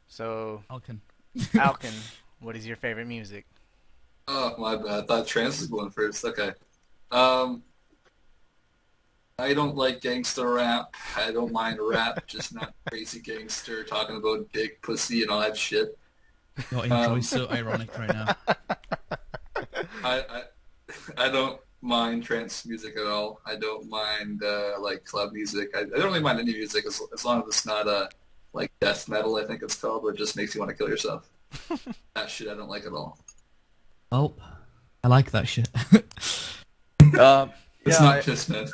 So, Alkan. Alkan, what is your favorite music? Oh, my bad. I thought Trance was going first. Okay. Um, I don't like gangster rap. I don't mind rap, just not crazy gangster talking about dick, pussy, and all that shit. Your intro is so ironic right now. I, I I don't mind trance music at all. I don't mind like club music. I don't really mind any music as long as it's not like death metal. I think it's called, where it just makes you want to kill yourself. That shit I don't like at all. Oh, I like that shit. Um, It's yeah, not piss, man.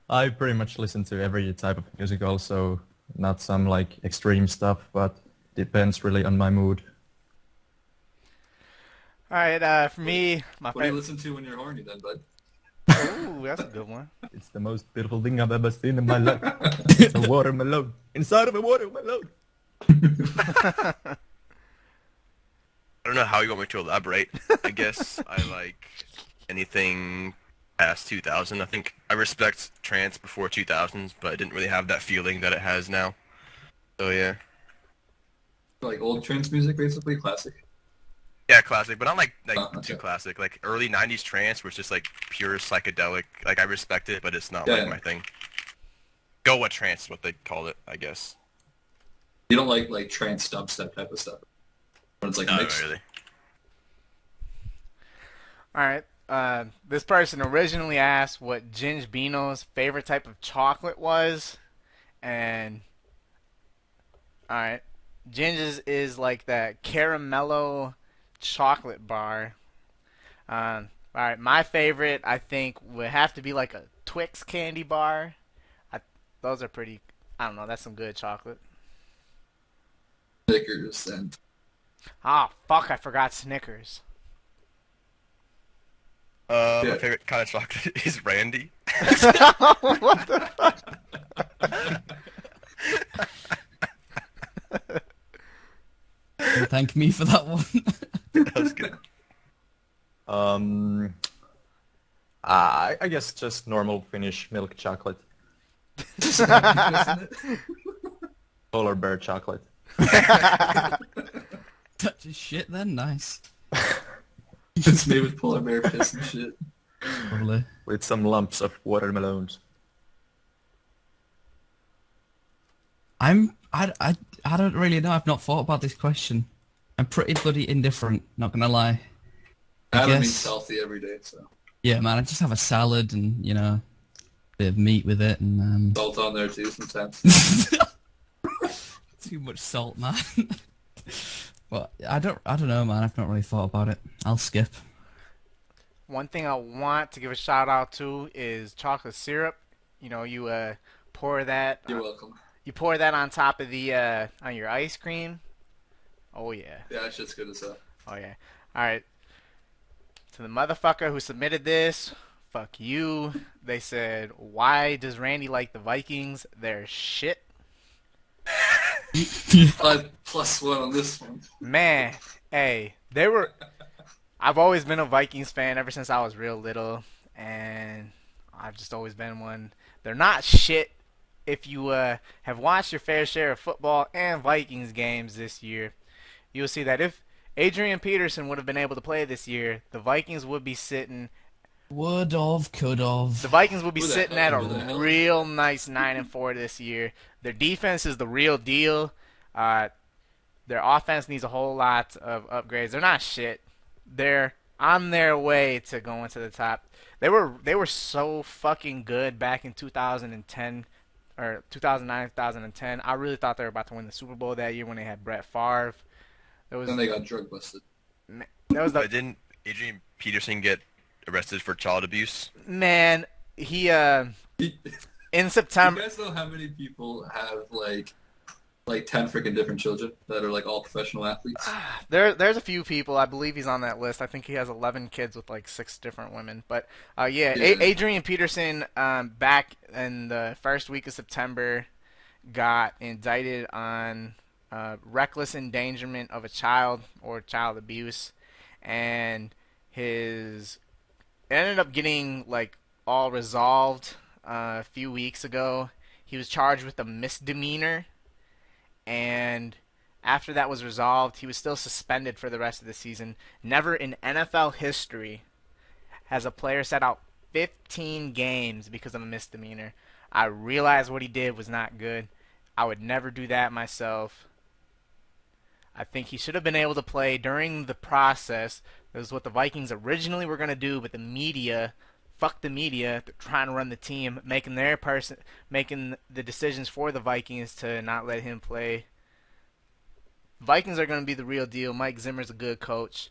I pretty much listen to every type of music also. Not some like extreme stuff, but depends really on my mood. All right, for me, my What do you favorite. listen to when you're horny, then, bud? Ooh, that's a good one. It's the most beautiful thing I've ever seen in my life. It's a watermelon inside of a watermelon. I don't know how you want me to elaborate. I guess I like anything past 2000. I think I respect trance before 2000s, but it didn't really have that feeling that it has now. So yeah. Like old trance music, basically classic. Yeah, classic, but not like too Okay. classic. Like early 90s trance where it's just like pure psychedelic. Like I respect it, but it's not Yeah, like yeah. my thing. Goa trance is what they called it, I guess. You don't like trance dubstep type of stuff when it's like Not mixed. really. All right. This person originally asked what Ginge Bino's favorite type of chocolate was, and all right, Ginge's is like that caramello chocolate bar. All right, my favorite I think would have to be like a Twix candy bar. I, those are pretty. I don't know. That's some good chocolate. Snickers and Ah, fuck! I forgot Snickers. My yeah. favorite kind of chocolate is Randy. What the fuck? Don't thank me for that one. That was good. Um, I guess just normal Finnish milk chocolate. Isn't it? Polar bear chocolate. That's just shit then, nice. It's made with polar bear piss and shit. Probably. With some lumps of watermelons. I don't really know. I've not thought about this question. I'm pretty bloody indifferent, not gonna lie. I Adam guess, eats healthy every day, so yeah, man, I just have a salad and, you know, a bit of meat with it and salt on there too sometimes. too much salt, man. But I don't know, man. I've not really thought about it. I'll skip. One thing I want to give a shout out to is chocolate syrup. You know, you pour that. You're welcome. You pour that on top of the on your ice cream. Oh yeah. Yeah, that shit's good as hell. Oh yeah. All right. To the motherfucker who submitted this, fuck you. They said, "Why does Randy like the Vikings? They're shit." +1 on this one. Man, hey, they were. I've always been a Vikings fan ever since I was real little, and I've just always been one. They're not shit. If you have watched your fair share of football and Vikings games this year, you'll see that if Adrian Peterson would have been able to play this year, the Vikings would be sitting. Could The have. Vikings would be Who the sitting hell- at who the a hell- real nice 9-4 this year. Their defense is the real deal. Their offense needs a whole lot of upgrades. They're not shit. They're on their way to going to the top. They were so fucking good back in 2010 or 2009, 2010. I really thought they were about to win the Super Bowl that year when they had Brett Favre. It Then was they got drug busted. that was the But didn't Adrian Peterson get arrested for child abuse? man. He You in September. guys know how many people have like 10 freaking different children that are like all professional athletes? There's a few people. I believe he's on that list. I think he has 11 kids with like 6 different women. But yeah, Yeah. Adrian Peterson, back in the first week of September, got indicted on reckless endangerment of a child or child abuse, and his it ended up getting like all resolved a few weeks ago. He was charged with a misdemeanor, and after that was resolved, he was still suspended for the rest of the season. Never in NFL history has a player sat out 15 games because of a misdemeanor. I realized what he did was not good. I would never do that myself. I think he should have been able to play during the process. That was what the Vikings originally were going to do, but the media, fuck the media, they're trying to run the team, making the decisions for the Vikings to not let him play. Vikings are going to be the real deal. Mike Zimmer's a good coach.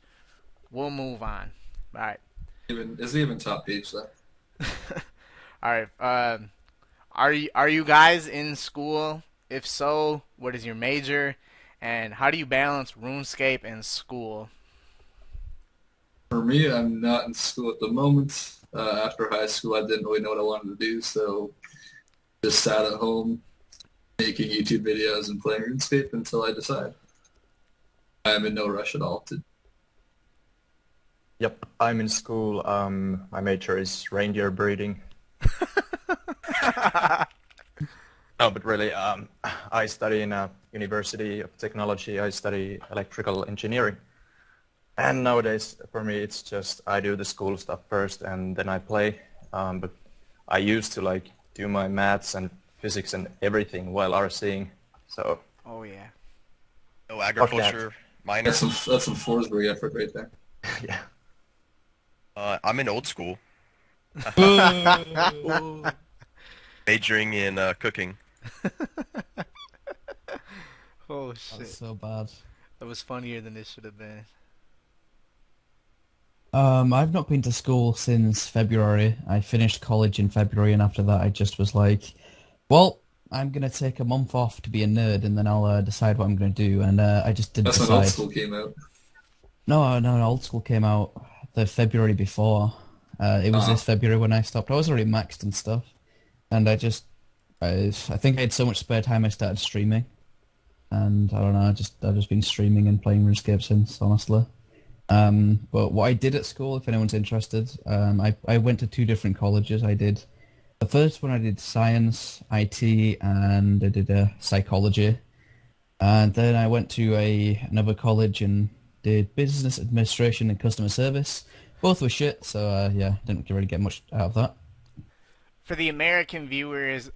We'll move on. All right. Is he even top page though? All right. Are you guys in school? If so, what is your major? And how do you balance RuneScape and school? For me, I'm not in school at the moment. After high school, I didn't really know what I wanted to do, so just sat at home making YouTube videos and playing RuneScape until I decide. I am in no rush at all to. Yep, I'm in school. My major is reindeer breeding. No, but really, I study in a University of Technology. I study electrical engineering. And nowadays, for me, it's just I do the school stuff first and then I play. But I used to like do my maths and physics and everything while RCing. So, Oh yeah. No agriculture minor. That's some Forsberg effort right there. yeah. I'm in old school, majoring in cooking. Oh shit. That's so bad. That was funnier than it should have been. I've not been to school since February. I finished college in February, and after that, I just was like, "Well, I'm gonna take a month off to be a nerd, and then I'll decide what I'm gonna do." And I just didn't That's decide. when old school came out. No, old school came out the February before. It was this February when I stopped. I was already maxed and stuff, and I think I had so much spare time I started streaming, and I don't know, I've just been streaming and playing RuneScape since, honestly. But what I did at school, if anyone's interested, I went to 2 different colleges. The first one I did science, IT, and I did psychology. And then I went to another college and did business administration and customer service. Both were shit, so yeah, didn't really get much out of that. For the American viewers,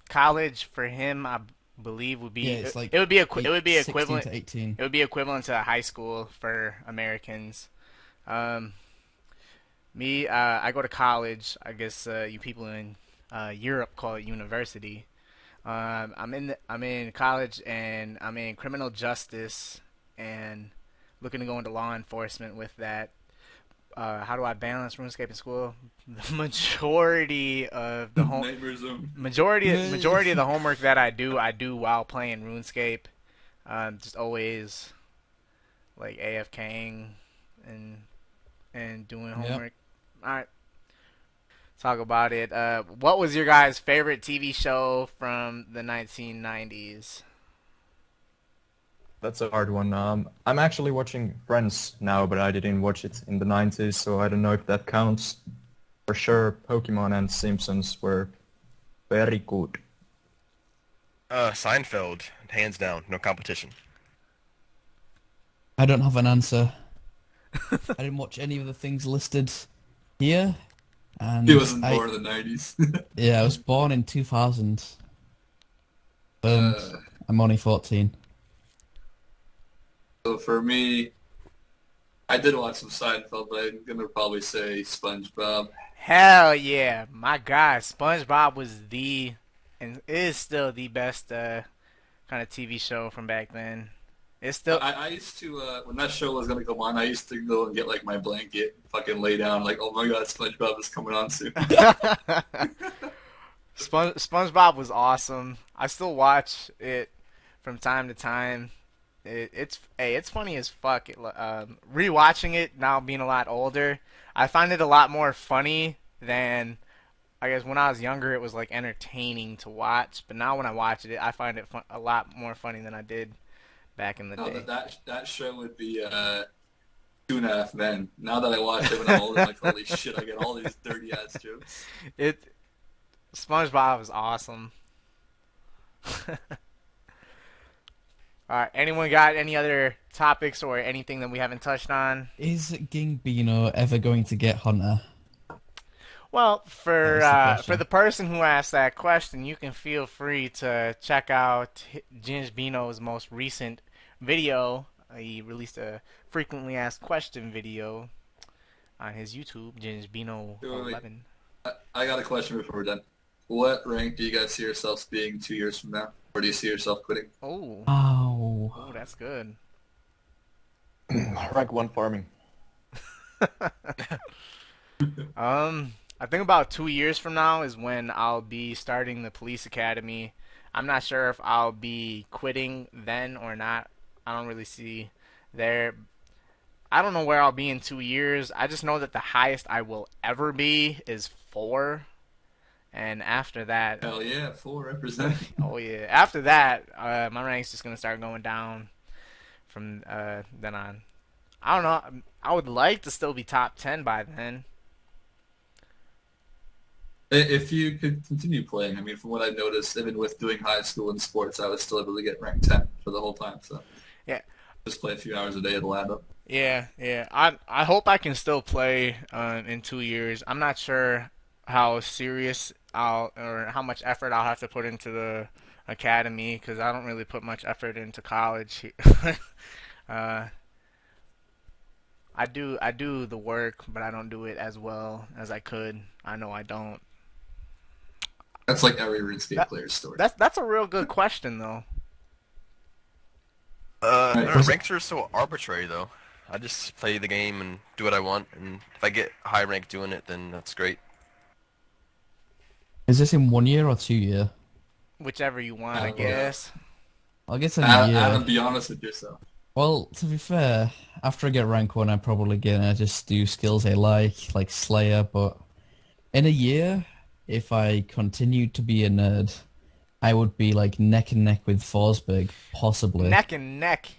college for him, I believe would be Yeah, it's like it would be 16 equivalent. to 18. It would be equivalent to high school for Americans. Um, I go to college. I guess you people in Europe call it university. I'm in college and I'm in criminal justice and looking to go into law enforcement with that. How do I balance RuneScape in school? The majority of the home Nightmare Zone. majority of the homework that I do while playing RuneScape. Just always like AFKing and doing homework. All right, talk about it. What was your guys' favorite TV show from the 1990s? That's a hard one. I'm actually watching Friends now, but I didn't watch it in the 90s, so I don't know if that counts. For sure, Pokemon and Simpsons were very good. Seinfeld, hands down, no competition. I don't have an answer. I didn't watch any of the things listed here, and He wasn't born in the 90s. yeah, I was born in 2000. I'm only 14. So for me, I did watch some Seinfeld, but I'm gonna probably say SpongeBob. Hell yeah, my God, SpongeBob was the and is still the best kind of TV show from back then. It's still I used to when that show was gonna come on, I used to go and get like my blanket, fucking lay down, like, oh my god, SpongeBob is coming on soon. SpongeBob was awesome. I still watch it from time to time. It's funny as fuck. Rewatching it now, being a lot older, I find it a lot more funny than I guess when I was younger. It was like entertaining to watch, but now when I watch it, I find it a lot more funny than I did back in the No, day. that show would be 2.5 Men. Now that I watch it when I'm older, I'm like, holy shit, I get all these dirty ass jokes. It SpongeBob is awesome. All right, anyone got any other topics or anything that we haven't touched on? Is Gingbino ever going to get Hunter? Well, That was the for question. the person who asked that question, you can feel free to check out Ginge Bino's most recent video. He released a frequently asked question video on his YouTube, Ginge Bino Wait, wait, wait. 11. I got a question before we're done. What rank do you guys see yourselves being 2 years from now? Or do you see yourself quitting? Oh, Oh, oh, that's good. Rank 1 farming. I think about 2 years from now is when I'll be starting the police academy. I'm not sure if I'll be quitting then or not. I don't really see there. I don't know where I'll be in 2 years. I just know that the highest I will ever be is 4. And after that, Hell yeah, 4 represent. oh yeah, after that, my rank's just gonna start going down from then on. I don't know. I would like to still be top 10 by then. If you could continue playing, I mean, from what I've noticed, even with doing high school and sports, I was still able to get ranked 10 for the whole time. So Yeah, just play a few hours a day, it'll add up. yeah. I hope I can still play in 2 years. I'm not sure how serious I'll or how much effort I'll have to put into the academy because I don't really put much effort into college. uh, I do the work, but I don't do it as well as I could. I know I don't. That's like every RuneScape That player's story. that's a real good question though. Right, Ranks are so arbitrary though. I just play the game and do what I want, and if I get high rank doing it, then that's great. is this in 1 year or 2 year? Whichever you want, I Uh, guess. I guess in a year. Adam, be honest with yourself. Well, to be fair, after I get rank 1, I'm probably gonna just do skills I like Slayer, but in a year, if I continue to be a nerd, I would be like neck and neck with Forsberg, possibly. Neck and neck.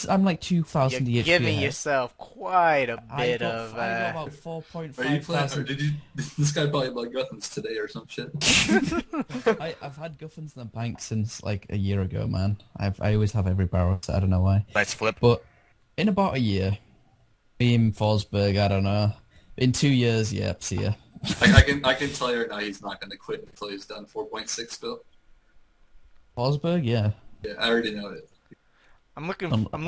I'm like You're 2,000 EHP giving ahead. yourself quite a I bit got, of. I got about 4.5 Are you playing, or thousand. did you, this guy probably bought Guthans today or some shit. I've had Guffins in the bank since like a year ago, man. I always have every barrel, so I don't know why. Nice flip. But in about a year, being Forsberg, I don't know. In 2 years, yeah, see ya. I can tell you right now he's not going to quit until he's done 4.6 bill. Forsberg, yeah. Yeah, I already know it. I'm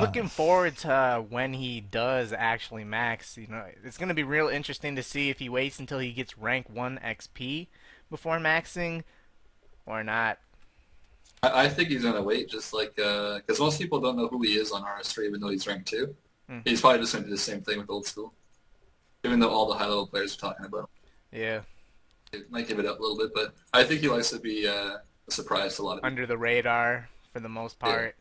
looking forward to when he does actually max. You know, it's gonna be real interesting to see if he waits until he gets rank 1 XP before maxing or not. I think he's going to wait just like, because most people don't know who he is on RS3 even though he's ranked 2. Hmm. He's probably just going to do the same thing with old school. Even though all the high-level players are talking about Yeah, it. It might give it up a little bit, but I think he likes to be a surprise to a lot of people. under the radar for the most part.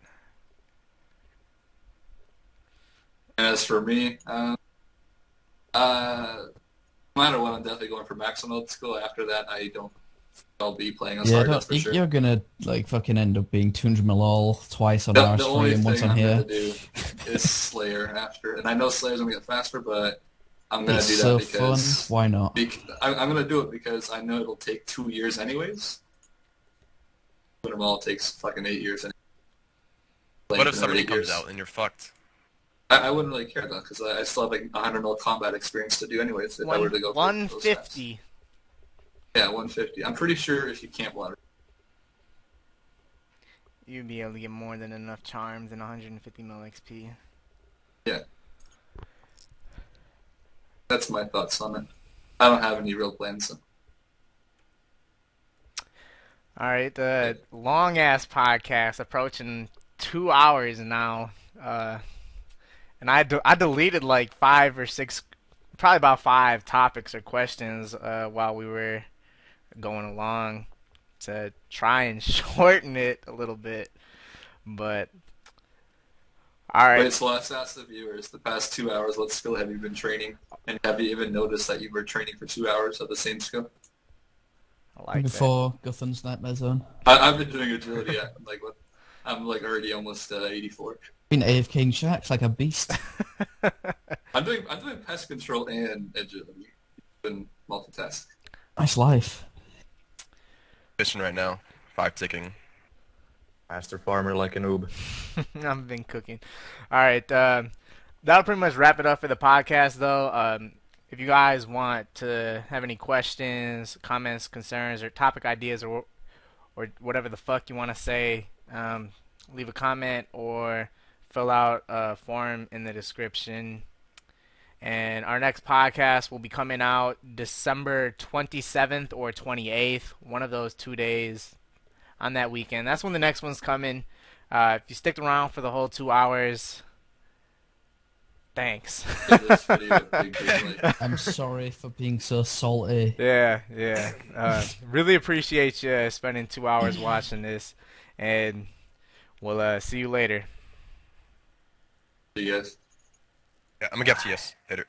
And as for me, no matter what, I'm definitely going for maximum old school. After that, I'll be playing as Yeah, hard, that's for sure. you're gonna like fucking end up being 200 mil all twice on The RS3 only and once thing on I'm here. going to do is Slayer after. And I know Slayer's going to get faster, but I'm going to It's do so that because fun. Why not? I'm going to do it because I know it'll take 2 years anyways. But it all takes fucking 8 years. What if Anyway, somebody 8 comes years. out and you're fucked? I wouldn't really care though, because I still have like 100 mil combat experience to do anyways. If I were to go for those stats. 150. Yeah, 150. I'm pretty sure if you camp ladder. You'd be able to get more than enough charms and 150 mil XP. Yeah. That's my thoughts on it. I don't have any real plans. All right, the long ass podcast approaching 2 hours now, and I deleted like 5 or 6, probably about 5 topics or questions while we were going along to try and shorten it a little bit. But all right, Wait, so let's ask the viewers, the past 2 hours, what skill have you been training? And have you even noticed that you were training for 2 hours of the same skill? I like that. Before Guthan's Nightmare Zone. I've been doing agility at I'm like already almost 84. Been AFKing Sharks like a beast. I'm doing pest control and agility. Been multitasking. Nice life. Fishing right now. 5 ticking. Master farmer like a noob. I've been cooking. All right, that'll pretty much wrap it up for the podcast, though. If you guys want to have any questions, comments, concerns, or topic ideas, or whatever the fuck you want to say, leave a comment or fill out a form in the description. And our next podcast will be coming out December 27th or 28th, one of those 2 days on that weekend. That's when the next one's coming. If you stick around for the whole 2 hours, thanks. Give this video a big like. I'm sorry for being so salty. Yeah. Really appreciate you spending 2 hours watching this, and we'll see you later. See you guys. Yeah, I'm gonna get to yes. Later.